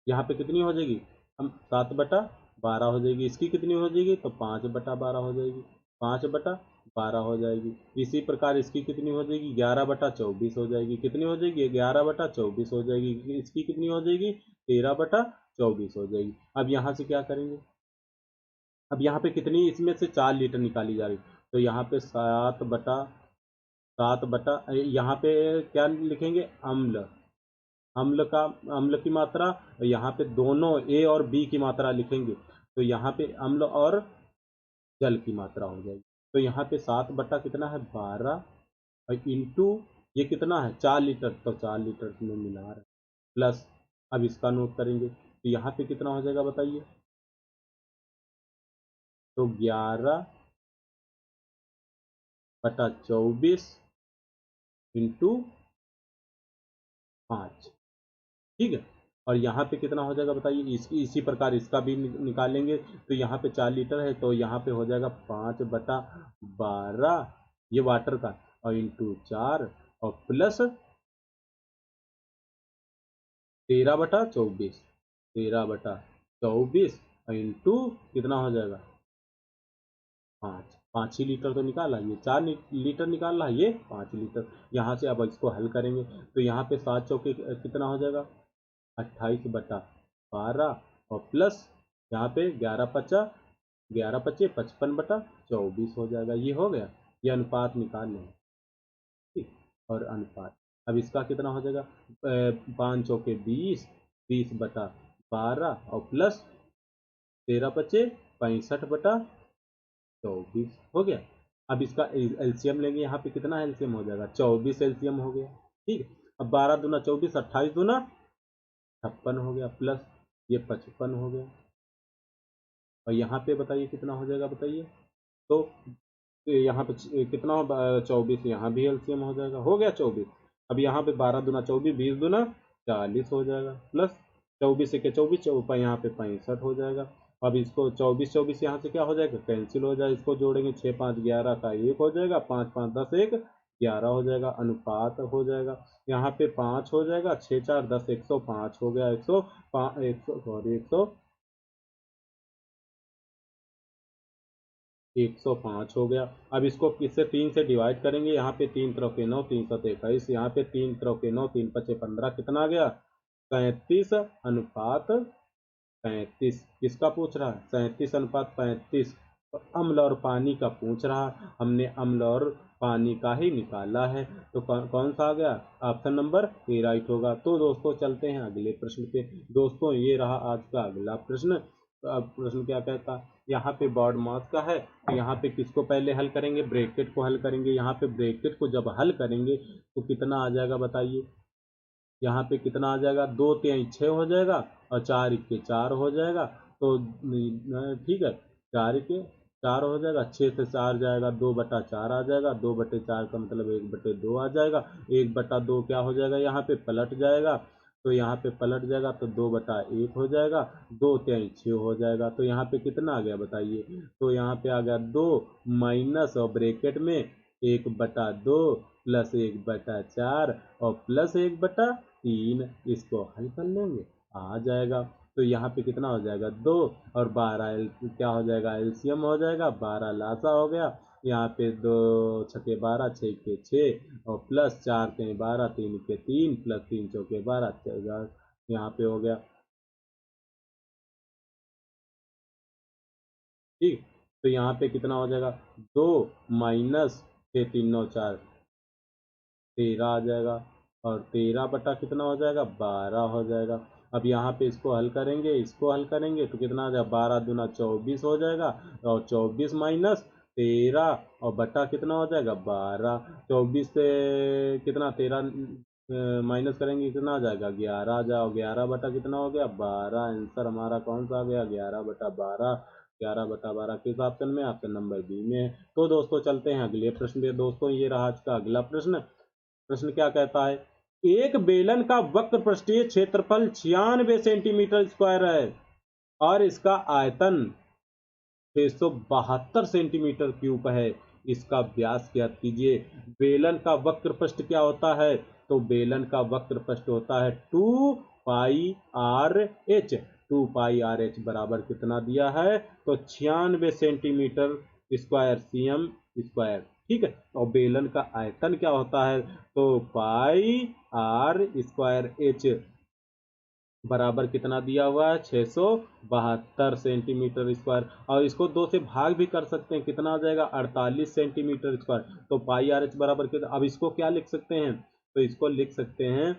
A: यहाँ पे कितनी हो जाएगी? हम 7/12 हो जाएगी। इसकी कितनी हो जाएगी? तो 5/12 हो जाएगी। 5/12 हो जाएगी। इसी प्रकार इसकी कितनी हो जाएगी? 11/24 हो जाएगी। कितनी हो जाएगी? 11/24 हो जाएगी। इसकी कितनी हो जाएगी? 13/24 हो जाएगी। अब यहाँ से क्या करेंगे? अब यहाँ पे कितनी, इसमें से 4 लीटर निकाली जा रही, तो यहाँ पे 7/7 यहाँ पे क्या लिखेंगे? अम्ल। अम्ल की मात्रा। यहाँ पे दोनों ए और बी की मात्रा लिखेंगे, तो यहाँ पे अम्ल और जल की मात्रा हो जाएगी। तो यहाँ पे 7/कितना है? 12 और इंटू ये कितना है? 4 लीटर। तो 4 लीटर में मिला रहे प्लस। अब इसका नोट करेंगे, तो यहाँ पे कितना हो जाएगा बताइए? तो 11/24 इंटू 5। ठीक है, और यहाँ पे कितना हो जाएगा बताइए? इसी प्रकार इसका भी निकालेंगे। तो यहाँ पे 4 लीटर है, तो यहाँ पे हो जाएगा 5/12, ये वाटर का, और इंटू 4 और प्लस 13/24। 13/24 और इंटू कितना हो जाएगा? 5। 5 ही लीटर तो निकाला, ये 4 लीटर निकाल रहा है, ये 5 लीटर। यहाँ से अब इसको हल करेंगे, तो यहाँ पे 7 चौके कितना हो जाएगा? 28/12 और प्लस यहाँ पे 11/5 55/24 हो जाएगा। ये हो गया, ये अनुपात निकाल लें। ठीक, और अनुपात अब इसका कितना हो जाएगा? 5 चौके 20, 20/12 और प्लस 13×5 65/24 हो गया। अब इसका एलसीएम लेंगे, यहाँ पे कितना एलसीएम हो जाएगा? 24 एलसीएम हो गया। ठीक है, अब 12 दूना 24, 28 दूना 56 हो गया, प्लस ये 55 हो गया। और यहाँ पे बताइए कितना हो जाएगा बताइए? तो यहाँ पे कितना हो? 24। यहाँ भी एलसीएम हो जाएगा, हो गया 24। अब यहाँ पे 12 दूना 24, 20 दूना 40 हो जाएगा, प्लस 24 के 24, यहाँ पे 65 हो जाएगा। अब इसको 24 यहाँ से क्या हो जाएगा? कैंसिल हो जाएगा। इसको जोड़ेंगे, 6 5 11 का 1 हो जाएगा, 5 5 10 1 11 हो जाएगा। अनुपात हो जाएगा, यहाँ पे 5 हो जाएगा, 6 4 10 105 हो गया। 105 हो गया। अब इसको किससे? 3 से डिवाइड करेंगे। यहाँ पे 3 3 के 9, 3 7 21। यहाँ पे 3 3 के 9, 3 5 15, कितना आ गया? 37:35। किसका पूछ रहा है? 37:35। अम्ल और पानी का पूछ रहा है, हमने अम्ल और पानी का ही निकाला है। तो कौन सा आ गया? ऑप्शन नंबर ए राइट होगा। तो दोस्तों चलते हैं अगले प्रश्न पे। दोस्तों ये रहा आज का अगला प्रश्न। तो अब प्रश्न क्या कहता है? यहाँ पे बॉड मास का है, तो यहाँ पे किसको पहले हल करेंगे? ब्रैकेट को हल करेंगे। यहाँ पे ब्रैकेट को जब हल करेंगे तो कितना आ जाएगा बताइए? यहाँ पे कितना आ जाएगा? 2 3 6 हो जाएगा, और 4 1 4 हो जाएगा। तो ठीक है, 4 1 4 हो जाएगा, 6 से 4 जाएगा, 2/4 आ जाएगा। 2/4 का मतलब 1/2 आ जाएगा। 1/2 क्या हो जाएगा? यहाँ पे पलट जाएगा, तो यहाँ पे पलट जाएगा, तो 2/1 हो जाएगा। 2 3 6 हो जाएगा। तो यहाँ पे कितना आ गया बताइए? तो यहाँ पे आ गया 2 माइनस और ब्रैकेट में 1/2 प्लस 1/4 और प्लस 1/3। इसको हल कर लेंगे, आ जाएगा। तो यहाँ पे कितना हो जाएगा 2 और 12 क्या हो जाएगा एलसीएम हो जाएगा 12 लासा हो गया। यहाँ पे 2 छके 12 6 के 6 और प्लस 4 के 12 3 के 3 प्लस 3 चौके 12 यहाँ पे हो गया। ठीक, तो यहाँ पे कितना हो जाएगा 2 माइनस 6 3 9 4 13 आ जाएगा और 13 बटा कितना हो जाएगा 12 हो जाएगा। अब यहाँ पे इसको हल करेंगे तो कितना आ जाएगा 12 दूना 24 हो जाएगा और 24 माइनस 13 और बटा कितना हो जाएगा 12। 24 से कितना 13 माइनस करेंगे कितना आ जाएगा 11 आ जाओ 11 बटा कितना हो गया 12। आंसर हमारा कौन सा आ गया 11/12। 11/12 किस ऑप्शन में ऑप्शन नंबर बी में है। तो दोस्तों चलते हैं अगले प्रश्न पे। दोस्तों ये रहा आज का अगला प्रश्न। प्रश्न क्या कहता है, एक बेलन का वक्र पृष्ठीय क्षेत्रफल 96 सेंटीमीटर स्क्वायर है और इसका आयतन 672 सेंटीमीटर क्यूब है। इसका व्यास ज्ञात कीजिए। बेलन का वक्र पृष्ठ क्या होता है, तो बेलन का वक्र पृष्ठ होता है 2πr/h। 2πr/h बराबर कितना दिया है, तो 96 सेंटीमीटर स्क्वायर cm स्क्वायर। ठीक है, और बेलन का आयतन क्या होता है, तो πr²h बराबर कितना दिया हुआ है 672 सेंटीमीटर स्क्वायर। और इसको 2 से भाग भी कर सकते हैं, कितना आ जाएगा 48 सेंटीमीटर स्क्वायर। तो πr/h बराबर कितना, अब इसको क्या लिख सकते हैं, तो इसको लिख सकते हैं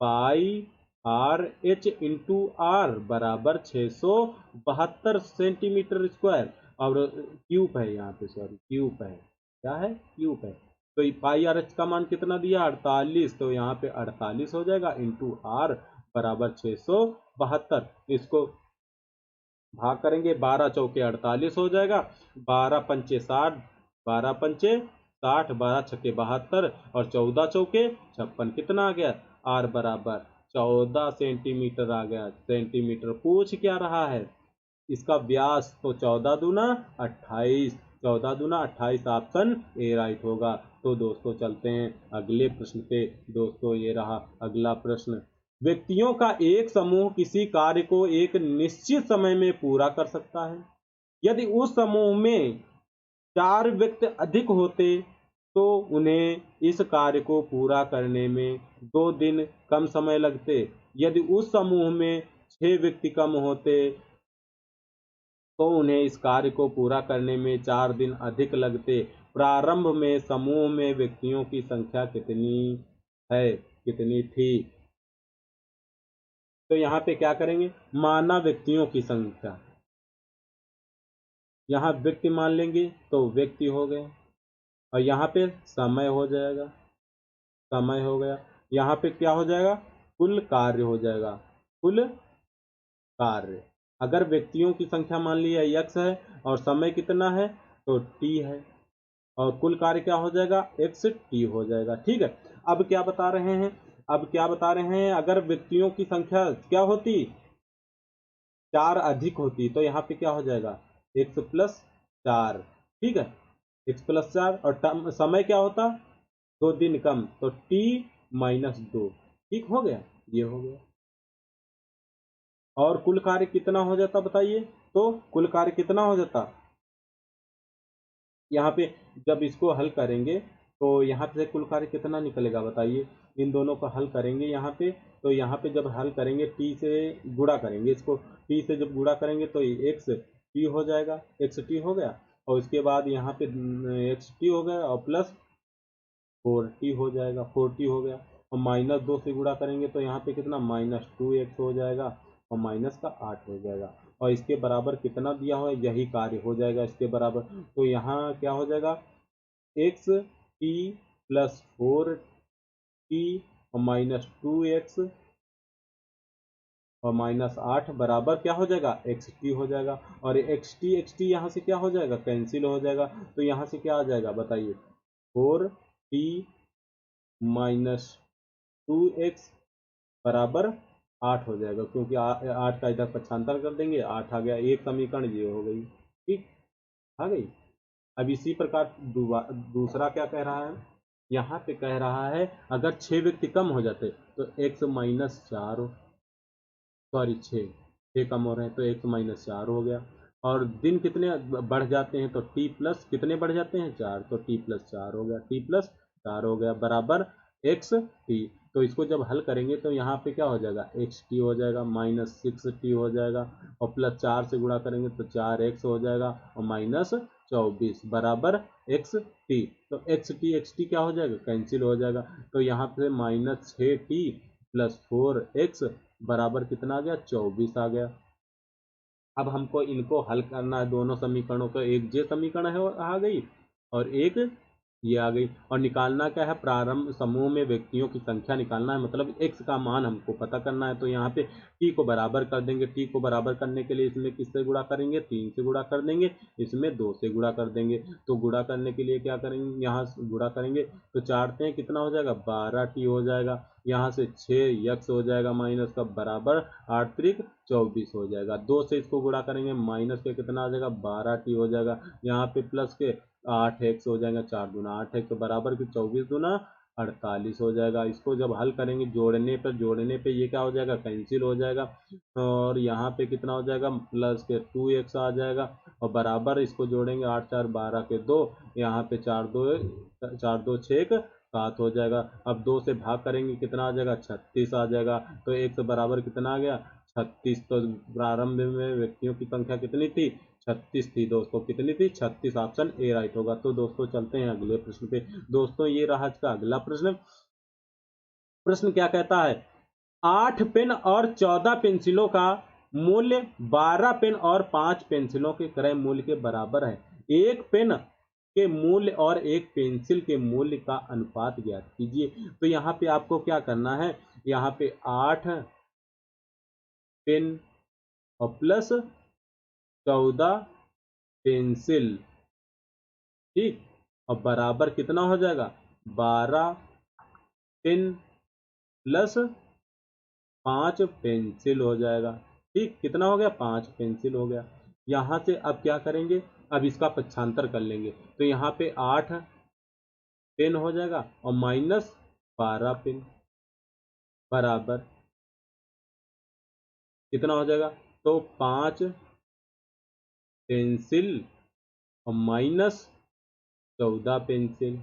A: πr/h इंटू आर बराबर 672 सेंटीमीटर स्क्वायर। और क्यूब है यहाँ पे, सॉरी क्यूब है, क्या है क्यूब है। तो πr/h का मान कितना दिया 48, तो यहाँ पे 48 हो जाएगा इंटू आर बराबर 672। इसको भाग करेंगे 12 चौके 48 हो जाएगा, 12 पंचे 60, 12 पंचे 60, 12 छक्के 72 और 14 चौके 56 कितना आ गया आर बराबर 14 सेंटीमीटर आ गया। सेंटीमीटर पूछ क्या रहा है, इसका व्यास, तो 14 दूना 28, 14 दूना 28 ऑप्शन ए राइट होगा। तो दोस्तों चलते हैं अगले प्रश्न पे। दोस्तों ये रहा अगला प्रश्न। व्यक्तियों का एक समूह किसी कार्य को एक निश्चित समय में पूरा कर सकता है। यदि उस समूह में 4 व्यक्ति अधिक होते तो उन्हें इस कार्य को पूरा करने में 2 दिन कम समय लगते। यदि उस समूह में 6 व्यक्ति कम होते तो उन्हें इस कार्य को पूरा करने में 4 दिन अधिक लगते। प्रारंभ में समूह में व्यक्तियों की संख्या कितनी थी। तो यहाँ पे क्या करेंगे, माना व्यक्तियों की संख्या, यहाँ व्यक्ति मान लेंगे तो व्यक्ति हो गए और यहाँ पे समय हो जाएगा, समय हो गया। यहाँ पे क्या हो जाएगा, कुल कार्य हो जाएगा, कुल कार्य। अगर व्यक्तियों की संख्या मान लिया x है और समय कितना है तो t है और कुल कार्य क्या हो जाएगा xt हो जाएगा। ठीक है, अब क्या बता रहे हैं, अगर व्यक्तियों की संख्या क्या होती 4 अधिक होती तो यहाँ पे क्या हो जाएगा x+4। ठीक है, x+4 और समय क्या होता 2 दिन कम तो t-2। ठीक हो गया, ये हो गया। और कुल कार्य कितना हो जाता बताइए, तो कुल कार्य कितना हो जाता, यहाँ पे जब इसको हल करेंगे तो यहाँ पे कुल कार्य कितना निकलेगा बताइए। इन दोनों को हल करेंगे यहाँ पे, तो यहाँ पे जब हल करेंगे t से गुणा करेंगे, इसको t से जब गुणा करेंगे तो x t हो जाएगा, x t हो गया और उसके बाद यहाँ पे x t हो गया और प्लस 4t हो जाएगा, 4t हो गया और -2 से गुणा करेंगे तो यहाँ पे कितना -2x हो जाएगा और माइनस का 8 हो जाएगा और इसके बराबर कितना दिया हुआ है यही कार्य हो जाएगा इसके बराबर। तो यहाँ क्या हो जाएगा x t प्लस 4t और -2x और -8 बराबर क्या हो जाएगा xt हो जाएगा। और xt यहाँ से क्या हो जाएगा कैंसिल हो जाएगा, तो यहाँ से क्या आ जाएगा बताइए 4t -2x बराबर 8 हो जाएगा, क्योंकि 8 का इधर पक्षांतर कर देंगे 8 आ गया, एक समीकरण ये हो गई। ठीक, आ गई। अब इसी प्रकार दूसरा क्या कह रहा है, यहाँ पे कह रहा है अगर 6 व्यक्ति कम हो जाते तो x -4 हो, सॉरी 6 कम हो रहे हैं तो x माइनस 4 हो गया। और दिन कितने बढ़ जाते हैं तो t प्लस कितने बढ़ जाते हैं 4, तो t प्लस 4 हो गया, t प्लस 4 हो गया बराबर x t। तो इसको जब हल करेंगे तो यहाँ पे क्या हो जाएगा एक्स टी हो जाएगा माइनस 6t हो जाएगा, और प्लस 4 से गुणा करेंगे तो 4x हो जाएगा और माइनस 24 बराबर एक्स टी। तो एक्स टी क्या हो जाएगा कैंसिल हो जाएगा। तो यहाँ पे माइनस 6t प्लस 4x बराबर कितना आ गया 24 आ गया। अब हमको इनको हल करना है, दोनों समीकरणों का, एक जे समीकरण है आ गई और एक ये आ गई। और निकालना क्या है, प्रारंभ समूह में व्यक्तियों की संख्या निकालना है, मतलब x का मान हमको पता करना है। तो यहाँ पे t को बराबर कर देंगे, t को बराबर करने के लिए इसमें किससे गुणा करेंगे 3 से गुणा कर देंगे, इसमें 2 से गुणा कर देंगे। तो गुणा करने के लिए क्या करेंगे, यहाँ गुणा करेंगे तो 4 कितना हो जाएगा 12t हो जाएगा, यहाँ से 6x हो जाएगा माइनस का बराबर 8 त्रिक 24 हो जाएगा। 2 से इसको गुणा करेंगे माइनस के कितना आ जाएगा 12t हो जाएगा, यहाँ पे प्लस के 8x हो जाएगा, 4 दूना 8x तो बराबर की 24 दूना 48 हो जाएगा। इसको जब हल करेंगे जोड़ने पे ये क्या हो जाएगा कैंसिल हो जाएगा, और यहाँ पे कितना हो जाएगा प्लस के 2x आ जाएगा, और बराबर इसको जोड़ेंगे 8 4 12 के 2, यहाँ पे 4 2 6 7 हो जाएगा। अब 2 से भाग करेंगे कितना आ जाएगा 36 आ जाएगा। तो x बराबर कितना आ गया 36। तो प्रारंभ में व्यक्तियों की संख्या कितनी थी 36 थी दोस्तों, कितनी थी 36, ऑप्शन ए राइट होगा। तो दोस्तों चलते हैं अगले प्रश्न पे। दोस्तों ये रहा आज का अगला प्रश्न। प्रश्न क्या कहता है, 8 पेन और 14 पेंसिलों का मूल्य 12 पेन और 5 पेंसिलों के क्रय मूल्य के बराबर है। एक पेन के मूल्य और एक पेंसिल के मूल्य का अनुपात ज्ञात कीजिए। तो यहाँ पे आपको क्या करना है, यहाँ पे 8 पेन और प्लस 14 पेंसिल, ठीक, और बराबर कितना हो जाएगा 12 पेन प्लस 5 पेंसिल हो जाएगा। ठीक, कितना हो गया 5 पेंसिल हो गया। यहाँ से अब क्या करेंगे, अब इसका पक्षांतर कर लेंगे। तो यहाँ पे 8 पेन हो जाएगा और माइनस 12 पेन बराबर कितना हो जाएगा, तो 5 पेंसिल और माइनस 14 पेंसिल।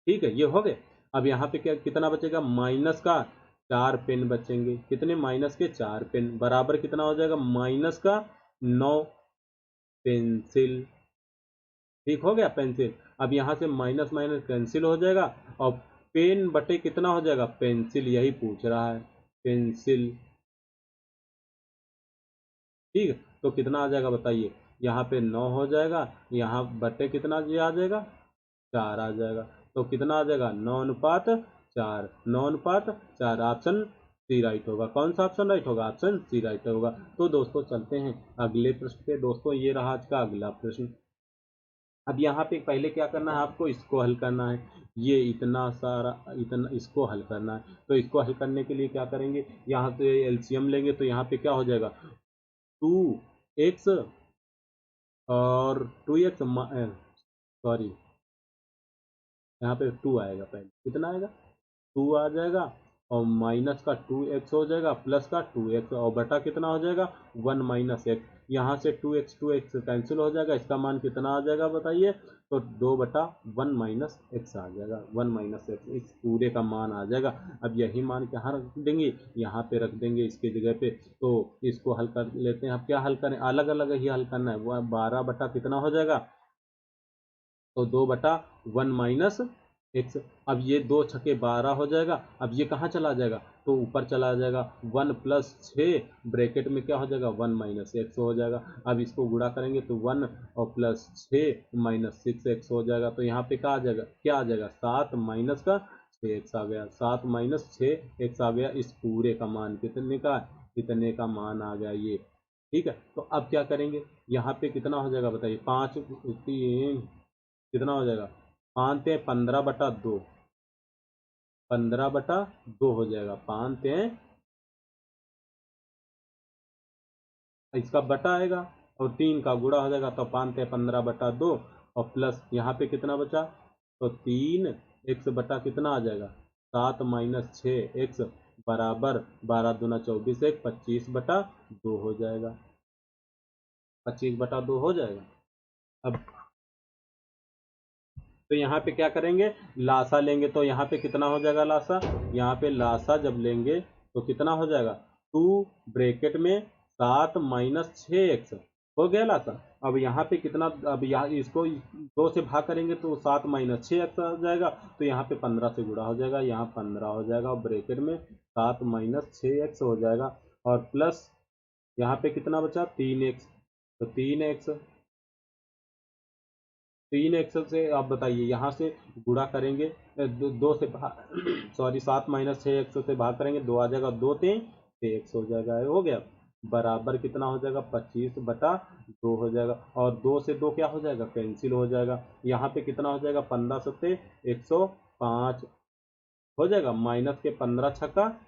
A: ठीक है, ये हो गए। अब यहाँ पे क्या कितना बचेगा, माइनस का 4 पेन बचेंगे, कितने माइनस के 4 पेन बराबर कितना हो जाएगा माइनस का 9 पेंसिल। ठीक हो गया पेंसिल। अब यहाँ से माइनस माइनस कैंसिल हो जाएगा और पेन बटे कितना हो जाएगा पेंसिल, यही पूछ रहा है पेंसिल। ठीक है, तो कितना आ जाएगा बताइए, यहाँ पे 9 हो जाएगा, यहाँ बटे कितना आ जाएगा 4 आ जाएगा। तो कितना आ जाएगा 9:4, 9:4, ऑप्शन सी राइट होगा। कौन सा ऑप्शन राइट होगा, ऑप्शन सी राइट होगा। तो दोस्तों चलते हैं अगले प्रश्न पे। दोस्तों ये रहा आज का अगला प्रश्न। अब यहाँ पे पहले क्या करना है आपको, इसको हल करना है, ये इतना सारा इतना इसको हल करना है। तो इसको हल करने के लिए क्या करेंगे, यहाँ से एलसीएम लेंगे तो यहाँ पे क्या हो जाएगा 2x और 2x, सॉरी यहाँ पे 2 आएगा, पहले कितना आएगा 2 आ जाएगा, और माइनस का 2x हो जाएगा, प्लस का 2x, और बटा कितना हो जाएगा 1 माइनस x। यहाँ से 2x कैंसिल हो जाएगा, इसका मान कितना आ जाएगा बताइए, तो 2/1 माइनस x आ जाएगा, 1 माइनस x इस पूरे का मान आ जाएगा। अब यही मान कहाँ रख देंगे, यहाँ पे रख देंगे इसके जगह पे। तो इसको हल कर लेते हैं। अब क्या हल करें, अलग अलग ही हल करना है। वो 12 बटा कितना हो जाएगा, तो 2/1 माइनस एक्स। अब ये 2 छके 12 हो जाएगा, अब ये कहाँ चला जाएगा, तो ऊपर चला जाएगा, 1 प्लस 6 ब्रैकेट में क्या हो जाएगा 1 माइनस एक्स हो जाएगा। अब इसको गुणा करेंगे तो 1 और प्लस 6 माइनस 6x हो जाएगा। तो यहाँ पे क्या आ जाएगा, क्या आ जाएगा 7 माइनस का 6x आ गया, 7 माइनस 6x आ गया। इस पूरे का मान कितने का, कितने का मान आ गया ये। ठीक है, तो अब क्या करेंगे, यहाँ पे कितना हो जाएगा बताइए, 5 3 कितना हो जाएगा 5 15/2, 15/2 हो जाएगा। 5 इसका बटा आएगा और 3 का गुणा हो जाएगा, तो 5 15/2, और प्लस यहाँ पे कितना बचा, तो 3x बटा कितना आ जाएगा 7 माइनस 6x बराबर 12 दूना 24 एक 25/2 हो जाएगा। 25/2 हो जाएगा। अब तो यहाँ पे क्या करेंगे, लासा लेंगे तो यहाँ पे कितना हो जाएगा लासा, यहाँ पे लासा जब लेंगे तो कितना हो जाएगा 2 ब्रैकेट में 7 माइनस 6x हो गया लासा। अब यहाँ पे कितना, अब यहाँ इसको 2 से भाग करेंगे तो 7 माइनस 6x हो जाएगा, तो यहाँ पे 15 से गुणा हो जाएगा, यहाँ 15 हो जाएगा और ब्रैकेट में 7 माइनस 6x हो जाएगा और प्लस यहाँ पे कितना बचा 3x, तो 3x से आप बताइए यहाँ से गुणा करेंगे दो से सॉरी 7 माइनस 6x से भाग करेंगे 2 आ जाएगा, 2 3 6x हो जाएगा, हो गया। बराबर कितना हो जाएगा 25/2 हो जाएगा और 2 से 2 क्या हो जाएगा कैंसिल हो जाएगा। यहाँ पे कितना हो जाएगा 15 सत्ते 105 हो जाएगा, माइनस के 15 छक्का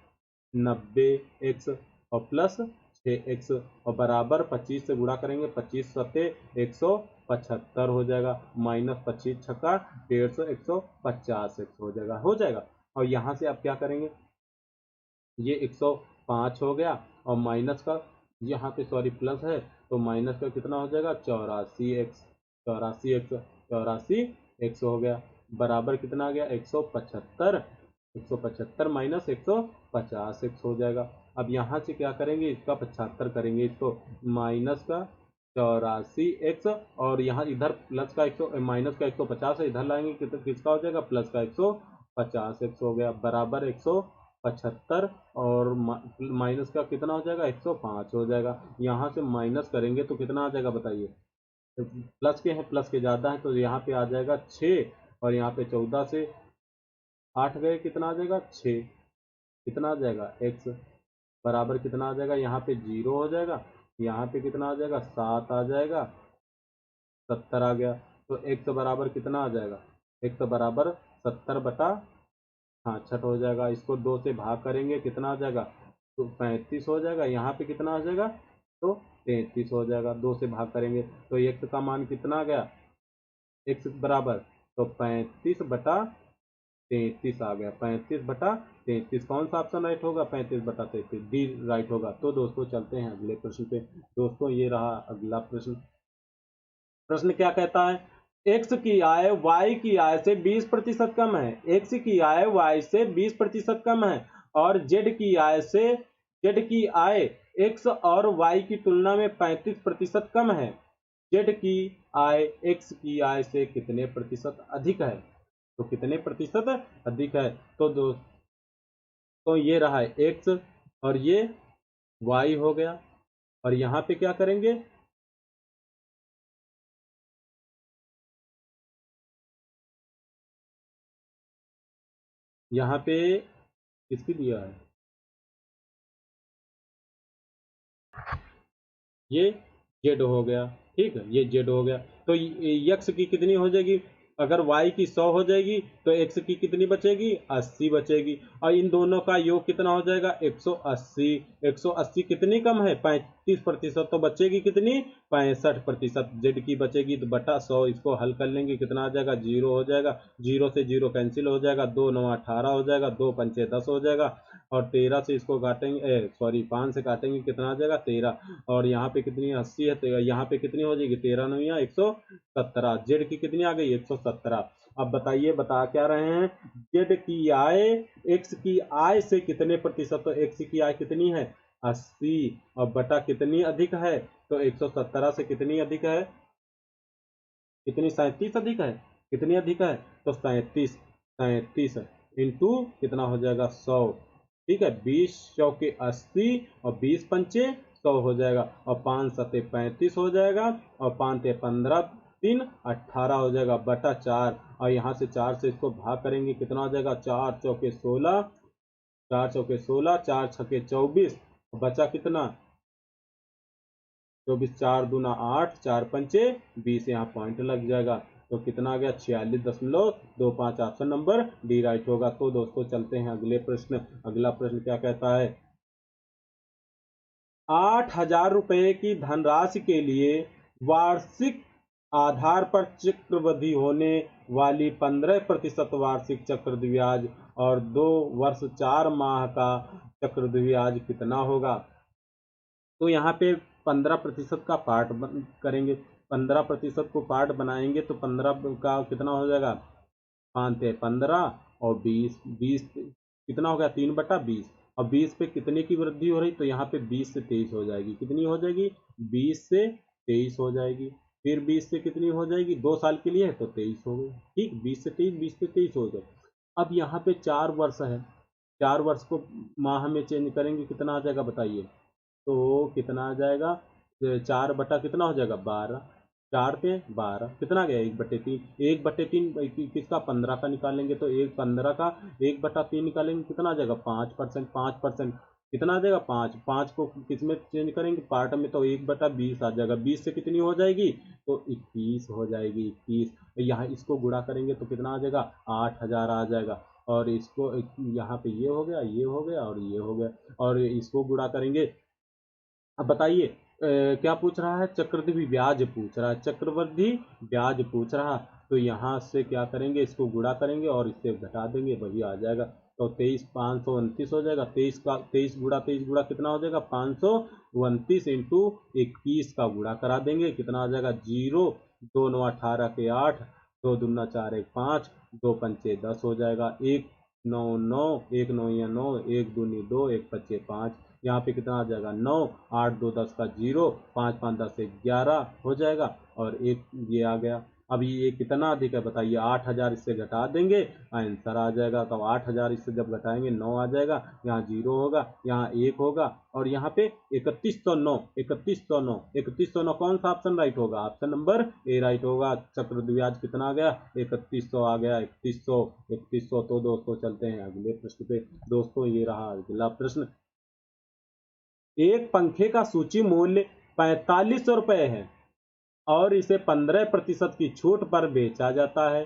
A: 90x और प्लस 6x और बराबर 25 से गुणा करेंगे 25 सत्ते 175 हो जाएगा, माइनस 25 छक्का 150 150x हो जाएगा। और यहाँ से आप क्या करेंगे, ये 105 हो गया और माइनस का यहाँ पे सॉरी प्लस है तो माइनस का कितना हो जाएगा 84x हो गया, बराबर कितना आ गया 175 माइनस 150x हो जाएगा। अब यहाँ से क्या करेंगे, इसका 75 करेंगे, इसको माइनस का 84x और यहाँ इधर प्लस का 100 माइनस का 150 है, इधर लाएंगे किसका हो जाएगा प्लस का 150x हो गया, बराबर 175 और माइनस का कितना हो जाएगा 105 हो जाएगा। यहाँ से माइनस करेंगे तो कितना आ जाएगा बताइए, प्लस के हैं, प्लस के ज़्यादा है तो यहाँ पे आ जाएगा 6 और यहाँ पे 14 से 8 गए कितना आ जाएगा 6, कितना आ जाएगा x बराबर कितना आ जाएगा, यहाँ पे 0 हो जाएगा, यहाँ पे कितना आ जाएगा 7 आ जाएगा, 70 आ गया, तो x बराबर कितना आ जाएगा, x बराबर 70/66 हो जाएगा। इसको 2 से भाग करेंगे कितना आ जाएगा, तो 35 हो जाएगा, यहाँ पे कितना आ जाएगा तो 33 हो जाएगा, 2 से भाग करेंगे तो x का मान कितना आ गया, x बराबर तो 35/33 आ गया, 35/33 कौन सा ऑप्शन राइट होगा 35/33 डी राइट होगा। तो दोस्तों चलते हैं अगले प्रश्न पे। दोस्तों ये रहा अगला प्रश्न। प्रश्न क्या कहता है, x की आय y की आय से 20% कम है, x की आय y से 20% कम है और z की आय x और y की तुलना में 35% कम है, z की आय x की आय से कितने प्रतिशत अधिक है, तो कितने प्रतिशत अधिक है। तो ये रहा है x और ये y हो गया और यहाँ पे क्या करेंगे, यहाँ पे किसकी दिया है, ये जेड हो गया, ठीक है ये जेड हो गया। तो यक्स की कितनी हो जाएगी, अगर वाई की 100 हो जाएगी तो एक्स की कितनी बचेगी 80 बचेगी और इन दोनों का योग कितना हो जाएगा 180। 180 कितनी कम है 35%, तो बचेगी कितनी 65%, जेड की बचेगी तो बटा 100, इसको हल कर लेंगे कितना आ जाएगा 0 हो जाएगा, 0 से 0 कैंसिल हो जाएगा, 2 9 18 हो जाएगा, 2 पंचे 10 हो जाएगा और 13 से इसको काटेंगे सॉरी 5 से काटेंगे कितना आ जाएगा 13 और यहाँ पे कितनी 80 है तो यहाँ पे कितनी हो जाएगी 13 9 117, जेड की कितनी आ गई 117। अब बताइए बता क्या रहे हैं, जेड की आय एक्स की आय से कितने प्रतिशत, तो एक्स की आय कितनी है 80 और बटा कितनी अधिक है, तो 117 से कितनी अधिक है, कितनी 37 अधिक है, कितनी अधिक है तो 37 इंटू कितना हो जाएगा 100, ठीक है 20 चौके 80 और 20 पंचे 100 हो जाएगा और 5 सते 35 हो जाएगा और 5 ते 15 3 18 हो जाएगा बटा 4 और यहाँ से 4 से इसको भाग करेंगे कितना हो जाएगा 4 चौके 16 4 चौके 16 4 छके 24 बचा कितना 24 4 दूना 8 4 पंचे 20, यहाँ पॉइंट लग जाएगा तो कितना आ गया 46.25, ऑप्शन नंबर डी राइट होगा। तो दोस्तों चलते हैं अगले प्रश्न। अगला प्रश्न क्या कहता है, 8,000 रुपए की धनराशि के लिए वार्षिक आधार पर चक्रवृद्धि होने वाली 15% वार्षिक चक्रवृद्धि ब्याज और 2 वर्ष 4 माह का चक्रवृद्धि ब्याज कितना होगा। तो यहाँ पे 15% का पार्ट करेंगे, 15% को पार्ट बनाएंगे तो 15 का कितना हो जाएगा, 5×15 और 20 कितना हो गया, 3/20 और 20 पे कितने की वृद्धि हो रही, तो यहाँ पे 20 से 23 हो जाएगी, कितनी हो जाएगी, 20 से 23 हो जाएगी। फिर 20 से कितनी हो जाएगी, 2 साल के लिए है तो 23 हो गई, ठीक, 20 से 23, 20 से 23 हो जाए। अब यहाँ पे 4 वर्ष है, 4 वर्ष को माह में चेंज करेंगे, कितना आ जाएगा बताइए, तो कितना आ जाएगा, 4 बटा कितना हो जाएगा, 12, 4 पे 12 कितना गया, 1/3, 1/3 किसका, 15 का निकालेंगे तो 15 का 1/3 निकालेंगे, कितना आ जाएगा, 5%, 5% कितना आ जाएगा, 5, 5 को किस में चेंज करेंगे, पार्ट में, तो 1/20 आ जाएगा, 20 से कितनी हो जाएगी, तो 21 हो जाएगी, 21। यहाँ इसको गुणा करेंगे तो कितना आ जाएगा, 8000 आ जाएगा। और इसको यहाँ पे ये हो गया, ये हो गया और ये हो गया, और इसको गुणा करेंगे। अब बताइए क्या पूछ रहा है, चक्रवृद्धि ब्याज पूछ रहा है, चक्रवृद्धि ब्याज पूछ रहा। तो यहाँ से क्या करेंगे, इसको गुणा करेंगे और इससे घटा देंगे, वही आ जाएगा। तो 23 529 हो जाएगा, 23 गुड़ा कितना हो जाएगा, 529 इंटू 21 का गुणा करा देंगे, कितना आ जाएगा, 0, 2 9 18 के 8, 2 दूना 4 1 5, 2 पंचे 10 हो जाएगा, 1 9 9, 1 9 या 9, 1 दूनी 2, 1 पच्चे 5, यहाँ पे कितना आ जाएगा, 9, 8 2 10 का 0, 5 5 10 11 हो जाएगा, और एक ये आ गया। अब ये कितना अधिक है बताइए, 8000 इससे घटा देंगे, आंसर आ जाएगा। तो 8000 इससे जब घटाएंगे 9 आ जाएगा, यहाँ 0 होगा, यहाँ 1 होगा, और यहाँ पे 3109, 3109, 3109 कौन सा ऑप्शन राइट होगा, ऑप्शन नंबर ए राइट होगा। चक्रवृद्धि ब्याज कितना आ गया, 3100 आ गया, 3100, 3100। तो दोस्तों चलते हैं अगले प्रश्न पे। दोस्तों ये रहा अगला प्रश्न, एक पंखे का सूची मूल्य 4500 रुपये है और इसे 15% की छूट पर बेचा जाता है।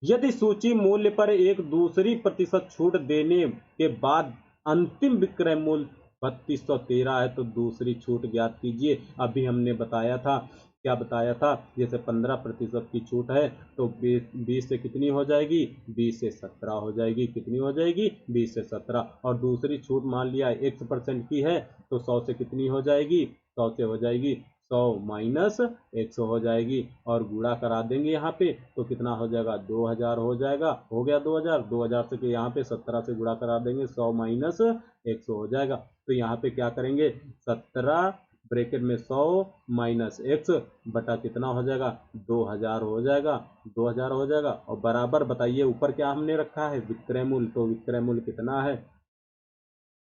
A: यदि सूची मूल्य पर एक दूसरी प्रतिशत छूट देने के बाद अंतिम विक्रय मूल्य 3213 है तो दूसरी छूट ज्ञात कीजिए। अभी हमने बताया था, क्या बताया था, जैसे 15% की छूट है तो 20 से कितनी हो जाएगी, 20 से 17 हो जाएगी, कितनी हो जाएगी, 20 से 17। और दूसरी छूट मान लिया 1% की है तो 100 से कितनी हो जाएगी, 100 से हो जाएगी 100 माइनस 100 हो जाएगी, और गुणा करा देंगे यहाँ पे तो कितना हो जाएगा, 2000 हो जाएगा, हो गया 2000, 2000 से यहाँ पे 17 से गुणा करा देंगे, 100 माइनस 100 हो जाएगा। तो यहाँ पे क्या करेंगे, 17 ब्रैकेट में 100 माइनस x बटा कितना हो जाएगा, 2000 हो जाएगा, 2000 हो जाएगा, और बराबर बताइए ऊपर क्या हमने रखा है, विक्रय मूल्य, तो विक्रय मूल्य कितना है,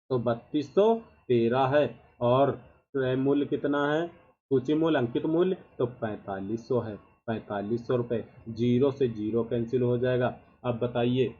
A: तो 3213 है, और क्रय मूल्य कितना है, सूची मूल्य अंकित मूल्य तो 4500 है, 4500 रुपये, 0 से 0 कैंसिल हो जाएगा। अब बताइए,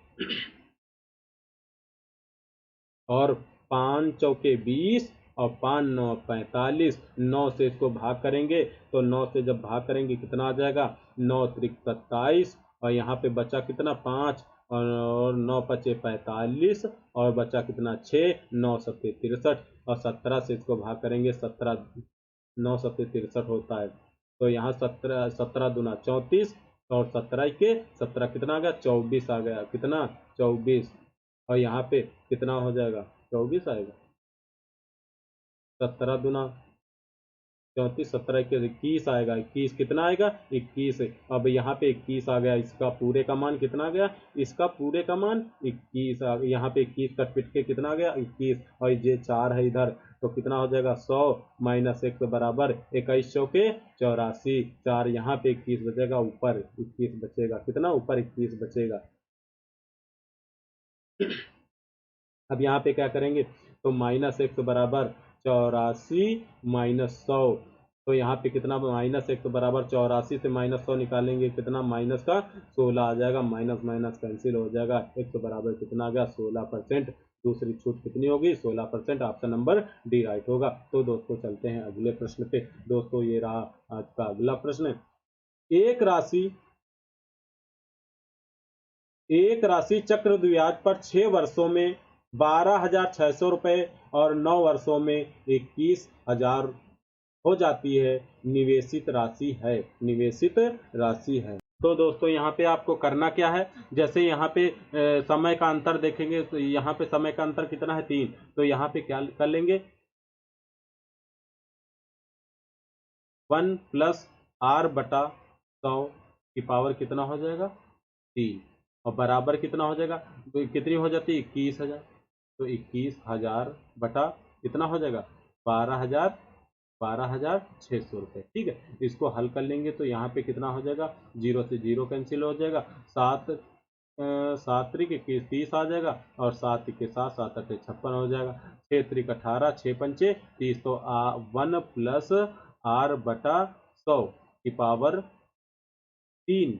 A: और 5 चौके 20 और 5 9 45, 9 से इसको भाग करेंगे तो 9 से जब भाग करेंगे कितना आ जाएगा, 9 त्रिक 27, और यहाँ पे बचा कितना 5, और 9 पचे 45, और बचा कितना 6, 9 सत्ते 63, और 17 से इसको भाग करेंगे, 17 9 सत्ते 63 होता है, तो यहाँ 17 दूना 34, और 17 के 17 कितना आ गया, 24 आ गया, कितना 24, और यहाँ पे कितना हो जाएगा, 24 आएगा, 17 दूना 34, 17 के 21 आएगा, 21 कितना आएगा, 21। अब यहाँ पे 21 आ गया, इसका पूरे का मान कितना आ गया, इसका पूरे का मान 21 आ गया, यहाँ पे 21 कट पिट के कितना आ गया 21, और ये 4 है इधर तो कितना हो जाएगा, 100 माइनस 1 बराबर 21 चौके 84, 4 यहाँ पे 21 बचेगा, ऊपर 21 बचेगा, कितना ऊपर 21 बचेगा। अब यहाँ पे क्या करेंगे, तो माइनस 1 बराबर 84 माइनस 100, तो यहाँ पे कितना, माइनस 1 बराबर 84 से माइनस 100 निकालेंगे, कितना माइनस का 16 आ जाएगा, माइनस माइनस कैंसिल हो जाएगा, 1 बराबर कितना आ गया 16%, दूसरी छूट कितनी होगी 16%, ऑप्शन नंबर डी राइट होगा। तो दोस्तों चलते हैं अगले प्रश्न पे। दोस्तों ये रहा आज का अगला प्रश्न, एक राशि चक्रवृद्धि ब्याज पर 6 वर्षों में 12,600 रुपये और 9 वर्षों में 21,000 हो जाती है, निवेशित राशि है, निवेशित राशि है। तो दोस्तों यहाँ पे आपको करना क्या है, जैसे यहाँ पे समय का अंतर देखेंगे तो यहाँ पे समय का अंतर कितना है 3, तो यहाँ पे क्या कर लेंगे 1 प्लस आर बटा 100 की पावर कितना हो जाएगा 3, और बराबर कितना हो जाएगा, तो कितनी हो जाती है 21,000, तो 21,000 बटा कितना हो जाएगा 12,000, 12,600 रुपये। ठीक है, इसको हल कर लेंगे तो यहाँ पे कितना हो जाएगा, जीरो से जीरो कैंसिल हो जाएगा, सात सात त्रिक 21 30 आ जाएगा, और सात के साथ सात अठे 56 हो जाएगा, 6 त्रिक 18 6 पंचे 30, तो 1 प्लस आर बटा 100 की पावर 3,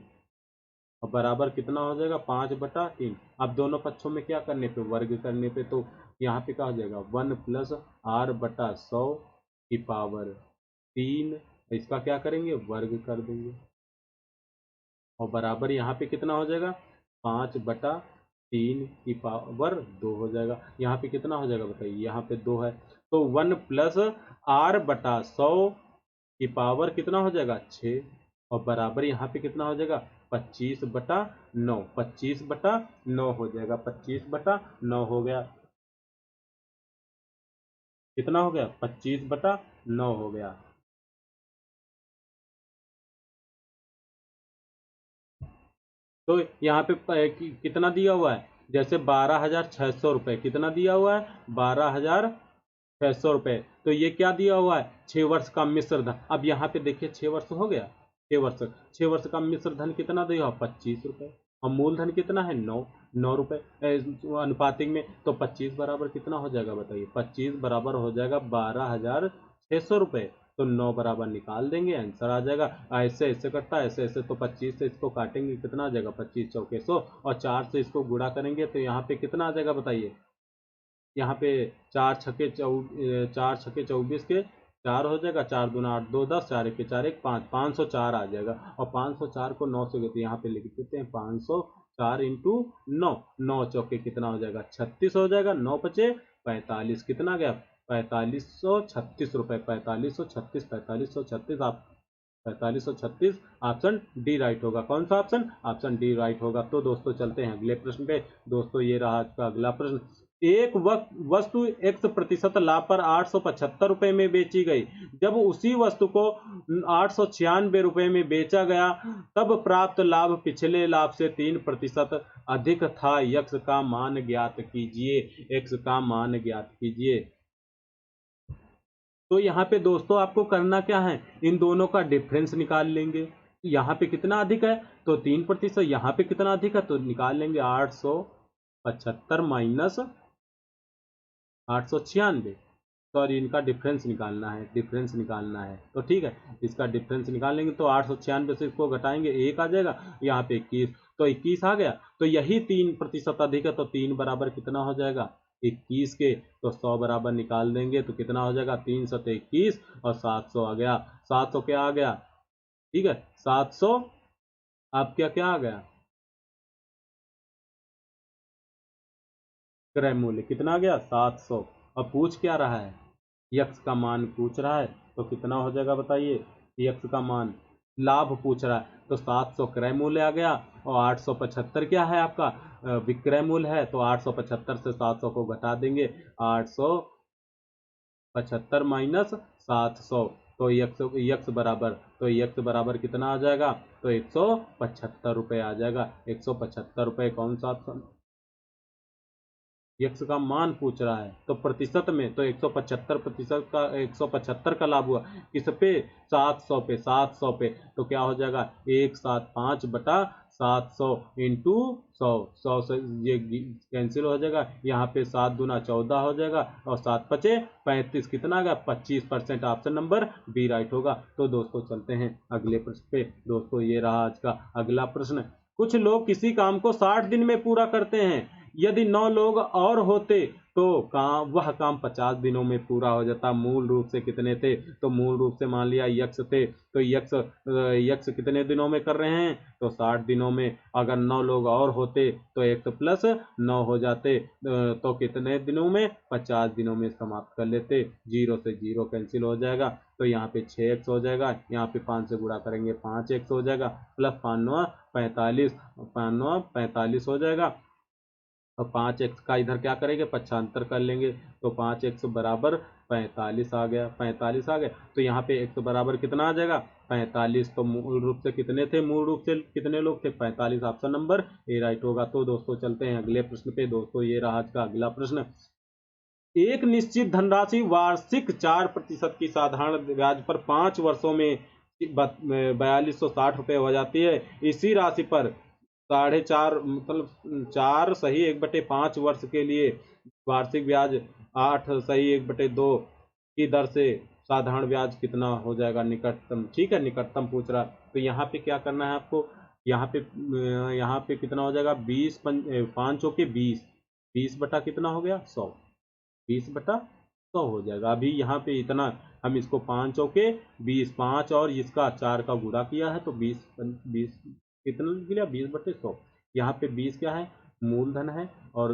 A: और बराबर कितना हो जाएगा 5/3। अब दोनों पक्षों में क्या करने पे, वर्ग करने पे, तो यहाँ पे क्या हो जाएगा 1 प्लस आर बटा 100 की पावर 3, इसका क्या करेंगे वर्ग कर देंगे, और बराबर यहाँ पे कितना हो जाएगा 5/3 की पावर 2 हो जाएगा। यहाँ पे कितना हो जाएगा बताइए, यहाँ पे 2 है, तो 1 प्लस आर बटा 100 की पावर कितना हो जाएगा 6, और बराबर यहाँ पे कितना हो जाएगा 25/9, 25/9 हो जाएगा, 25/9 हो गया, कितना हो गया 25/9 हो गया। तो यहाँ पे कितना दिया हुआ है, जैसे 12,600 रुपये, कितना दिया हुआ है 12,600 रुपये, तो ये क्या दिया हुआ है 6 वर्ष का मिश्र धन। अब यहाँ पे देखिए 6 वर्ष हो गया, 6 वर्ष, 6 वर्ष का मिश्र धन कितना दिया हुआ 25 रुपये, और मूलधन कितना है 9 रुपये अनुपातिक में, तो 25 बराबर कितना हो जाएगा बताइए, 25 बराबर हो जाएगा 12,600 रुपये, तो 9 बराबर निकाल देंगे, आंसर आ जाएगा। ऐसे ऐसे कटता है, ऐसे ऐसे, तो 25 से इसको काटेंगे कितना आ जाएगा 25 चौके 100, और 4 से इसको गुणा करेंगे तो यहाँ पे कितना आ जाएगा बताइए, यहाँ पे 4 छक्के 24 के 4 हो जाएगा, 4 दूना 8 2 10, 4 1 4 1 5, 504 आ जाएगा, और 504 को 9 से तो यहाँ पे लिख देते हैं 504 इंटू 9, 9 चौके कितना हो जाएगा 36 हो जाएगा, 9 बचे 45, कितना गया 4536 रुपये, 4536, 4536, आप 4536, ऑप्शन डी राइट होगा। कौन सा ऑप्शन, ऑप्शन डी राइट होगा। तो दोस्तों चलते हैं अगले प्रश्न पे। दोस्तों ये रहा आज का अगला प्रश्न, एक वस्तु x% लाभ पर 875 रुपए में बेची गई, जब उसी वस्तु को 896 रुपए में बेचा गया तब प्राप्त लाभ पिछले लाभ से 3% अधिक था, x का मान ज्ञात कीजिए, x का मान ज्ञात कीजिए। तो यहाँ पे दोस्तों आपको करना क्या है, इन दोनों का डिफरेंस निकाल लेंगे, यहाँ पे कितना अधिक है तो 3%, यहाँ पे कितना अधिक है तो निकाल लेंगे 875 माइनस 896, सॉरी इनका डिफरेंस निकालना है, डिफरेंस निकालना है, तो ठीक है इसका डिफरेंस निकाल लेंगे, तो 896 से इसको घटाएंगे 1 आ जाएगा, यहाँ पे 21, तो 21 आ गया, तो यही 3% अधिक है, तो 3 बराबर कितना हो जाएगा 21 के, तो 100 बराबर निकाल देंगे तो कितना हो जाएगा 3 सौ 21, और 700 आ गया, 700 क्या आ गया, ठीक है 700, अब क्या क्या आ गया क्रय मूल्य कितना आ गया 700, अब पूछ क्या रहा है यक्स का मान पूछ रहा है, तो कितना हो जाएगा बताइए, यक्स का मान लाभ पूछ रहा है, तो 700 क्रय मूल्य आ गया, और 875 क्या है आपका विक्रय मूल्य है, तो 875 से 700 को घटा देंगे, 875 माइनस 700, तो यक्स बराबर, तो यक्स बराबर कितना आ जाएगा, तो 175 रुपये आ जाएगा, 175 रुपये, कौन सा ऑप्शन, यक्स का मान पूछ रहा है, तो प्रतिशत में तो 175% का 175 का लाभ हुआ, किस पे 700 पे, 700 पे, तो क्या हो जाएगा 175/700 इंटू 100, 100 से ये कैंसिल हो जाएगा, यहाँ पे 7 दूना 14 हो जाएगा, और 7 पचे 35, कितना आ गया 25%, ऑप्शन नंबर बी राइट होगा। तो दोस्तों चलते हैं अगले प्रश्न पे। दोस्तों ये रहा आज का अगला प्रश्न, कुछ लोग किसी काम को 60 दिन में पूरा करते हैं, यदि 9 लोग और होते तो वह काम 50 दिनों में पूरा हो जाता। मूल रूप से कितने थे, तो मूल रूप से मान लिया यक्स थे, तो यक्स कितने दिनों में कर रहे हैं, तो 60 दिनों में। अगर 9 लोग और होते तो एक्स प्लस 9 हो जाते, तो कितने दिनों में, 50 दिनों में समाप्त कर लेते। 0 से 0 कैंसिल हो जाएगा, तो यहाँ पे 6x हो जाएगा, यहाँ पे 5 से गुणा करेंगे 5x हो जाएगा, प्लस 5 9 45, 5 9 45 हो जाएगा। और 5x का इधर क्या करेंगे, पक्षांतर कर लेंगे, तो 5x बराबर 45 आ गया, 45 आ गया। तो यहाँ पे x बराबर कितना आ जाएगा, 45। तो मूल रूप से कितने थे, मूल रूप से कितने लोग थे, 45। ऑप्शन नंबर ए राइट होगा। तो दोस्तों चलते हैं अगले प्रश्न पे। दोस्तों ये रहा आज का अगला प्रश्न। एक निश्चित धनराशि वार्षिक 4% की साधारण ब्याज पर 5 वर्षों में 4260 रुपये हो जाती है। इसी राशि पर 4.5 मतलब 4 सही 1/5 वर्ष के लिए वार्षिक ब्याज 8 सही 1/2 की दर से साधारण ब्याज कितना हो जाएगा, निकटतम। ठीक है, निकटतम पूछ रहा। तो यहाँ पे क्या करना है आपको, यहाँ पे कितना हो जाएगा, 5 चौके 20, 20 बटा कितना हो गया 100, 20/100 हो जाएगा। अभी यहाँ पे इतना हम इसको 5 चौके 20, 5 और इसका 4 का गुणा किया है, तो 20 कितना लिख लिया, 20/100। यहाँ पे 20 क्या है, मूलधन है, और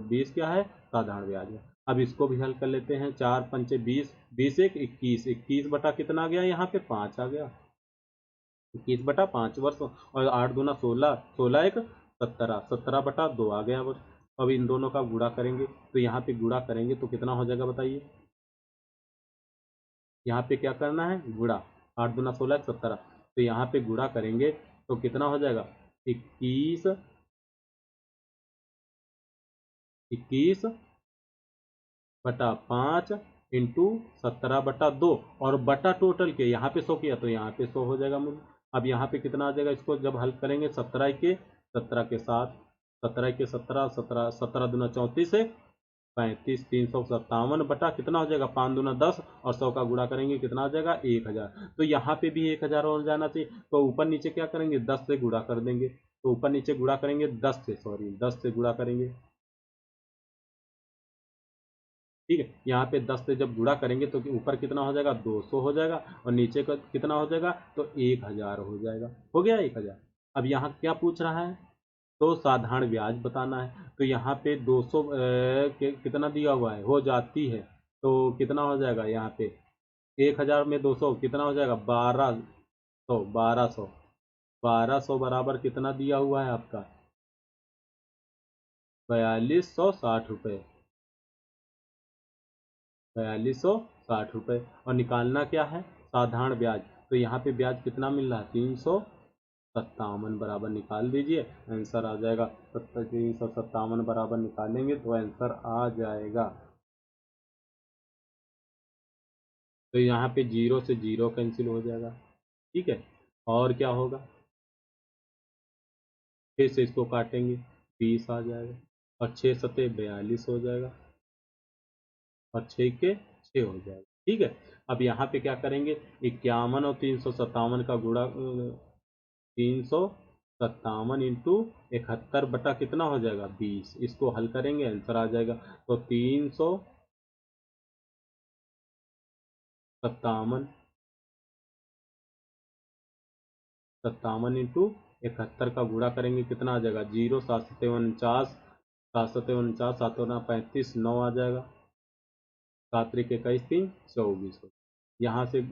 A: 20 क्या है, साधारण ब्याज है। अब इसको भी हल कर लेते हैं। 4 पंचे 20, 20 एक 21, 21 बटा कितना आ गया, यहाँ पे 5 आ गया, 21/5 वर्ष। और 8 दूना 16, 16 एक 17, 17/2 आ गया वर्ष। अब इन दोनों का गुणा करेंगे, तो यहाँ पे गुणा करेंगे तो कितना हो जाएगा बताइए। यहाँ पे क्या करना है, गुणा। 8 दूना 16 17, तो यहाँ पे गुणा करेंगे तो कितना हो जाएगा, 21 21/5 इंटू 17/2, और बटा टोटल के यहाँ पे 100 किया तो यहाँ पे 100 हो जाएगा मूल्य। अब यहाँ पे कितना आ जाएगा, इसको जब हल करेंगे 17 के 7, 17 के 17, 17 दूना 34 है 35, 357 बटा कितना हो जाएगा, 5 दूना 10, और 100 का गुणा करेंगे कितना आ जाएगा, 1000। तो यहाँ पे भी 1000 हो जाना चाहिए। तो ऊपर नीचे क्या करेंगे, 10 से गुणा कर देंगे। तो ऊपर नीचे गुणा करेंगे 10 से गुणा करेंगे। ठीक है, यहाँ पे 10 से जब गुणा करेंगे तो ऊपर कितना हो जाएगा, 200 हो जाएगा, और नीचे का कितना हो जाएगा, तो 1000 हो जाएगा। हो गया 1000। अब यहाँ क्या पूछ रहा है, तो साधारण ब्याज बताना है। तो यहाँ पे 200 कितना दिया हुआ है, हो जाती है, तो कितना हो जाएगा, यहाँ पे 1000 में 200 कितना हो जाएगा, 1200। 1200 बराबर कितना दिया हुआ है आपका, 4260 रुपये, 4260 रुपये। और निकालना क्या है, साधारण ब्याज। तो यहाँ पे ब्याज कितना मिल रहा है, 357 बराबर निकाल दीजिए, आंसर आ जाएगा। 357 बराबर निकालेंगे तो आंसर आ जाएगा। तो यहाँ पे 0 से 0 कैंसिल हो जाएगा। ठीक है, और क्या होगा, फिर से इसको काटेंगे, 20 आ जाएगा, और 6 सते 42 हो जाएगा, और 6 के 6 हो जाएगा। ठीक है, अब यहाँ पे क्या करेंगे, 51 और 357 का गुणा, 357 इंटू 71 बटा कितना हो जाएगा, 20। इसको हल करेंगे आंसर आ जाएगा। तो 357 इंटू 71 का गुणा करेंगे कितना आ जाएगा, 0 7 सते 49, 7 सते 49, 7 35, 9 आ जाएगा, 7 3 21 3 24। यहाँ से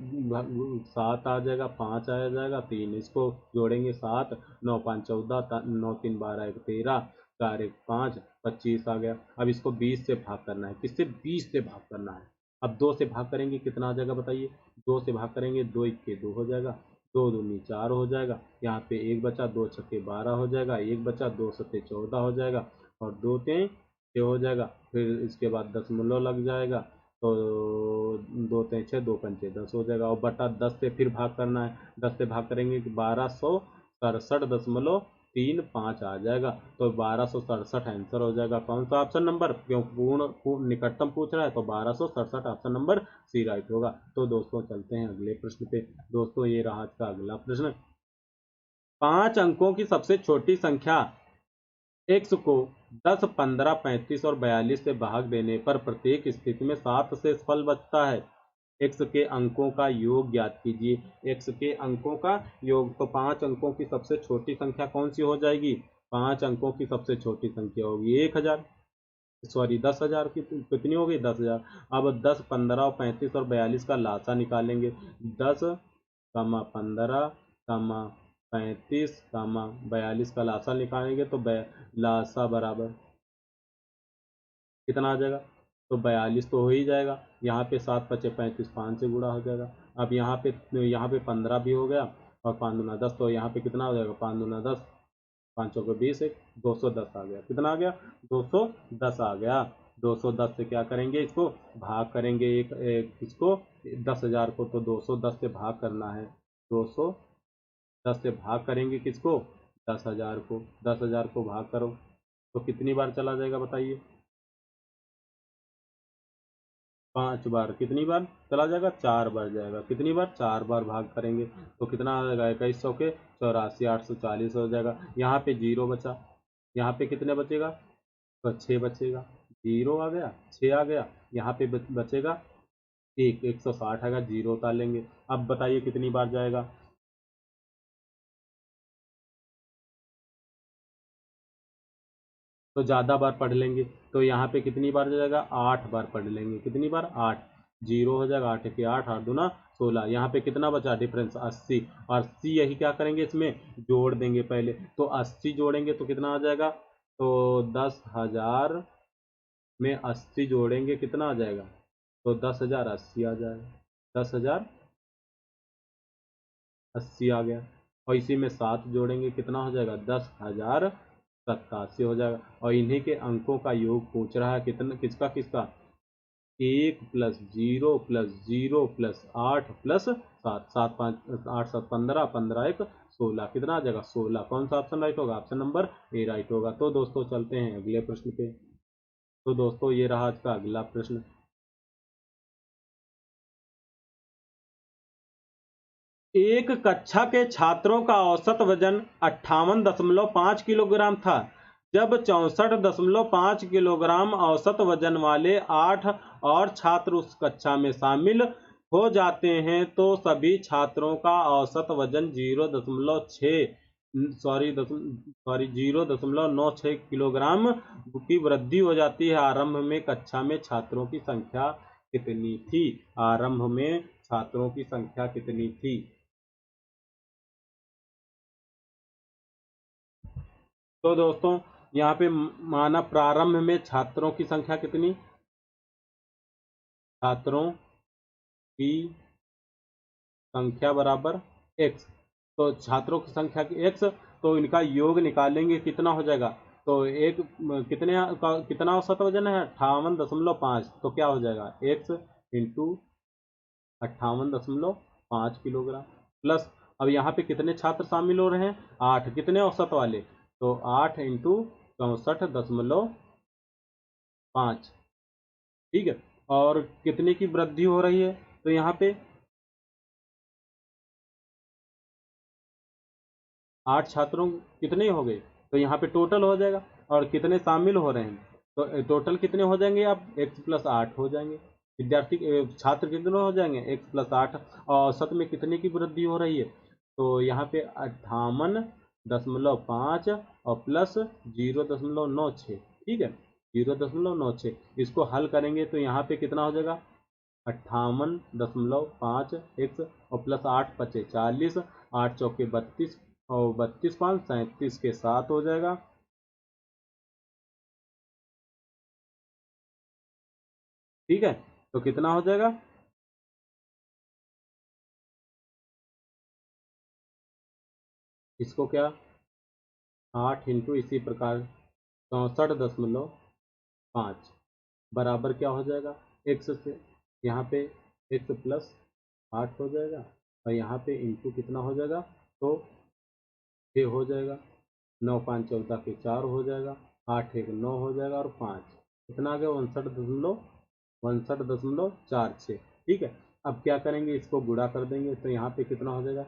A: 7 आ जाएगा, 5 आ जाएगा, 3 इसको जोड़ेंगे 7, 9 5 14, 9 3 12 1 13, 4 1 5 25 आ गया। अब इसको 20 से भाग करना है, किससे, 20 से भाग करना है। अब 2 से भाग करेंगे कितना आ जाएगा बताइए, 2 से भाग करेंगे 2 1 के 2 हो जाएगा, 2 दूनी 4 हो जाएगा, यहाँ पे 1 बचा, 2 छक्के 12 हो जाएगा, 1 बचा, 2 सत्ते 14 हो जाएगा, और 2 तें 6 हो जाएगा। फिर इसके बाद दशमलव लग जाएगा, तो 2 तें 6, 2 पंचे 10 हो जाएगा, और बटा 10 से फिर भाग करना है। 10 से भाग करेंगे कि 1267.35 आ जाएगा। तो 1267 आंसर हो जाएगा। कौन सा ऑप्शन नंबर, क्यों पूर्ण निकटतम पूछ रहा है, तो 1267 ऑप्शन नंबर सी राइट होगा। तो दोस्तों चलते हैं अगले प्रश्न पे। दोस्तों ये रहा आज का अगला प्रश्न। 5 अंकों की सबसे छोटी संख्या x को 10, 15, 35 और 42 से भाग देने पर प्रत्येक स्थिति में 7 शेष फल बचता है। x के अंकों का योग ज्ञात कीजिए। x के अंकों का योग, तो 5 अंकों की सबसे छोटी संख्या कौन सी हो जाएगी? 5 अंकों की सबसे छोटी संख्या होगी 1000, सॉरी 10,000 की कितनी हो गई? 10,000। अब 10, 15 और 35 और 42 का लासा निकालेंगे। 10, 15, 35, 42 का लासा निकालेंगे तो लासा बराबर कितना आ जाएगा? तो 42 तो हो ही जाएगा। यहाँ पे 7 पचे 35, 5 से गुणा हो जाएगा। अब यहाँ पे 15 भी हो गया और 5 दूना 10, तो यहाँ पे कितना हो जाएगा? 5 दूना 10, 5 चौके 20, 210 आ गया। कितना आ गया? 210 आ गया। 210 से क्या करेंगे? इसको भाग करेंगे, इसको 10,000 को, तो 210 से भाग करना है। 210 से भाग करेंगे किसको? 10,000 को। 10,000 को भाग करो तो कितनी बार चला जाएगा बताइए? 5 बार। कितनी बार चला जाएगा? 4 बार जाएगा। कितनी बार? 4 बार भाग करेंगे तो कितना आ जाएगा? 2100 के 84, 840 हो जाएगा। यहाँ पे जीरो बचा, यहाँ पे कितने बचेगा? तो 6 बचेगा। जीरो आ गया, 6 आ गया, यहाँ पे बचेगा 160 आएगा, जीरो उतार लेंगे। अब बताइए कितनी बार जाएगा? तो ज़्यादा बार पढ़ लेंगे, तो यहाँ पे कितनी बार जाएगा? 8 बार पढ़ लेंगे। कितनी बार? 8। जीरो हो जाएगा, 8 के 8, 8 दूना 16। यहाँ पे कितना बचा डिफरेंस? 80। और 80 यही क्या करेंगे? इसमें जोड़ देंगे पहले। तो 80 जोड़ेंगे तो कितना आ जाएगा? तो 10,000 में 80 जोड़ेंगे कितना आ जाएगा? तो 10,080 आ जाएगा। 10,080 आ गया। और इसी में 7 जोड़ेंगे कितना हो जाएगा? 10,087 हो जाएगा। और इन्हीं के अंकों का योग पूछ रहा है, कितना, किसका किसका? 1 प्लस 0 प्लस 0 प्लस 8 प्लस 7, 7 5 8 7 15, 15 1 16, कितना आ जाएगा? 16। कौन सा ऑप्शन राइट होगा? ऑप्शन नंबर ए राइट होगा। तो दोस्तों चलते हैं अगले प्रश्न पे। तो दोस्तों ये रहा आज का अगला प्रश्न। एक कक्षा के छात्रों का औसत वजन 58.5 किलोग्राम था। जब 64.5 किलोग्राम औसत वजन वाले 8 और छात्र उस कक्षा में शामिल हो जाते हैं तो सभी छात्रों का औसत वजन 0.96 किलोग्राम की वृद्धि हो जाती है। आरंभ में कक्षा में छात्रों की संख्या कितनी थी? आरंभ में छात्रों की संख्या कितनी थी? तो दोस्तों यहाँ पे माना प्रारंभ में छात्रों की संख्या कितनी? छात्रों की संख्या बराबर x। तो छात्रों की संख्या की x, तो इनका योग निकालेंगे कितना हो जाएगा? तो एक कितने का कितना औसत वजन है? 58.5। तो क्या हो जाएगा? x इंटू 58.5 किलोग्राम प्लस, अब यहाँ पे कितने छात्र शामिल हो रहे हैं? 8। कितने औसत वाले? तो 8 इंटू 64.5। ठीक है। और कितने की वृद्धि हो रही है? तो यहाँ पे 8 छात्रों कितने हो गए? तो यहाँ पे टोटल हो जाएगा। और कितने शामिल हो रहे हैं? तो टोटल कितने हो जाएंगे? अब x प्लस 8 हो जाएंगे। विद्यार्थी छात्र कितने हो जाएंगे? x plus 8। और औसत में कितने की वृद्धि हो रही है? तो यहाँ पे 58.5 और प्लस 0.96। ठीक है, 0.96। इसको हल करेंगे तो यहाँ पे कितना हो जाएगा? 58.5 x और प्लस 8 पचे 40, 8 चौके 32 और 32 5 37 के 7 हो जाएगा। ठीक है, तो कितना हो जाएगा? इसको क्या? 8 इंटू इसी प्रकार 64.5 बराबर क्या हो जाएगा? x से यहाँ पे x प्लस 8 हो जाएगा और यहाँ पे इंटू कितना हो जाएगा? तो 6 हो जाएगा। 9 5 14 के 4 हो जाएगा। 8 1 9 हो जाएगा और 5 कितना आ गया? 59.46। ठीक है, अब क्या करेंगे? इसको गुणा कर देंगे तो यहाँ पे कितना हो जाएगा?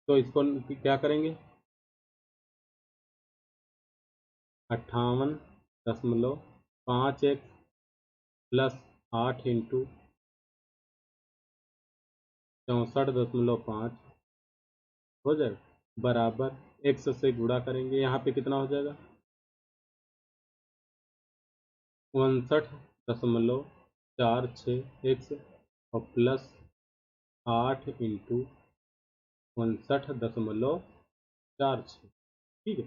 A: तो इसको क्या करेंगे, 58.5x प्लस 8 इंटू 64.5 हो जाएगा बराबर x से गुणा करेंगे, यहाँ पे कितना हो जाएगा 59.46x और प्लस 8 इंटू 59.46। ठीक है,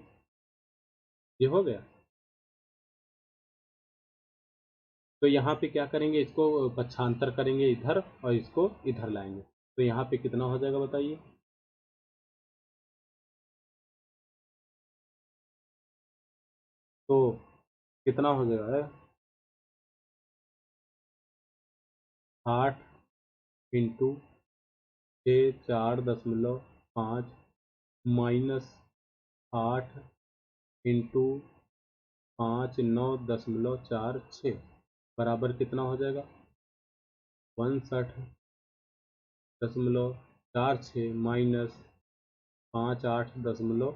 A: ये हो गया। तो यहाँ पे क्या करेंगे, इसको पक्षांतर करेंगे इधर और इसको इधर लाएंगे, तो यहाँ पे कितना हो जाएगा बताइए, तो कितना हो जाएगा 8 इंटू 4.5 माइनस 8 इंटू 59.46 बराबर कितना हो जाएगा 59.46 माइनस 58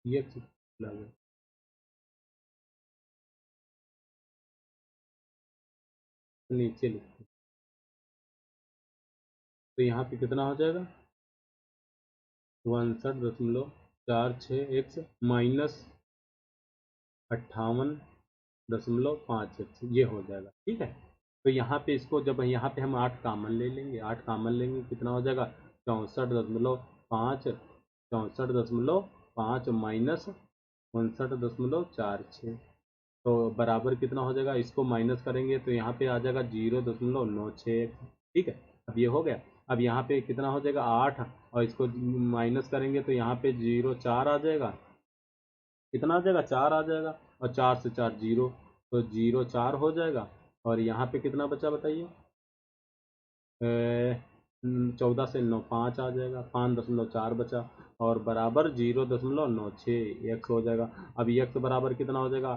A: ये नीचे लिखते, तो यहाँ पे कितना हो जाएगा 62.46 माइनस 58.5 ये हो जाएगा। ठीक है, तो यहाँ पे इसको जब यहाँ पे हम 8 कामन ले लेंगे, 8 कामन लेंगे कितना हो जाएगा 64.5 माइनस 59.46, तो बराबर कितना हो जाएगा, इसको माइनस करेंगे तो यहाँ पे आ जाएगा 0.96। ठीक है, अब ये हो गया। अब यहाँ पे कितना हो जाएगा 8 और इसको माइनस करेंगे तो यहाँ पे 0.4 आ जाएगा, कितना आ जाएगा 4 आ जाएगा, और 4 से 4 0, तो 0.4 हो जाएगा। और यहाँ पे कितना बचा बताइए, 14 से 9 5 आ जाएगा, 5.4 बचा और बराबर 0.96 एक्स हो जाएगा। अब एक्स बराबर कितना हो जाएगा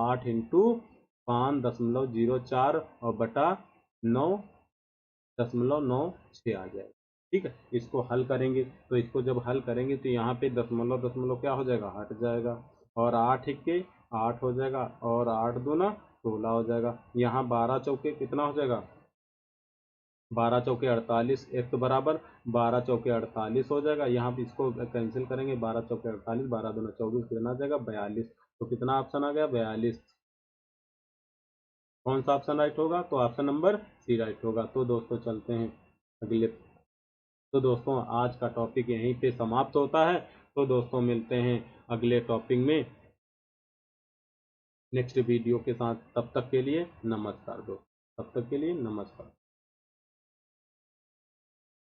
A: 8 इंटू 5.04 और बटा 9.96 आ जाएगा। ठीक है, इसको हल करेंगे, तो इसको जब हल करेंगे तो यहाँ पे दशमलव दशमलव क्या हो जाएगा हट जाएगा, और 8 इक्के 8 हो जाएगा और 8 दूना 16 हो जाएगा। यहाँ 12 चौके कितना हो जाएगा 12 चौके 48, एक तो बराबर 12 चौके 48 हो जाएगा। यहाँ पे इसको कैंसिल करेंगे, 12 चौके 48, 12 दूना 24, कितना आ जाएगा 42। तो कितना ऑप्शन आ गया 42। कौन सा ऑप्शन राइट होगा, तो ऑप्शन नंबर सी राइट होगा। तो दोस्तों चलते हैं अगले। तो दोस्तों आज का टॉपिक यहीं पे समाप्त होता है। तो दोस्तों मिलते हैं अगले टॉपिक में नेक्स्ट वीडियो के साथ, तब तक के लिए नमस्कार दोस्तों, तब तक के लिए नमस्कार।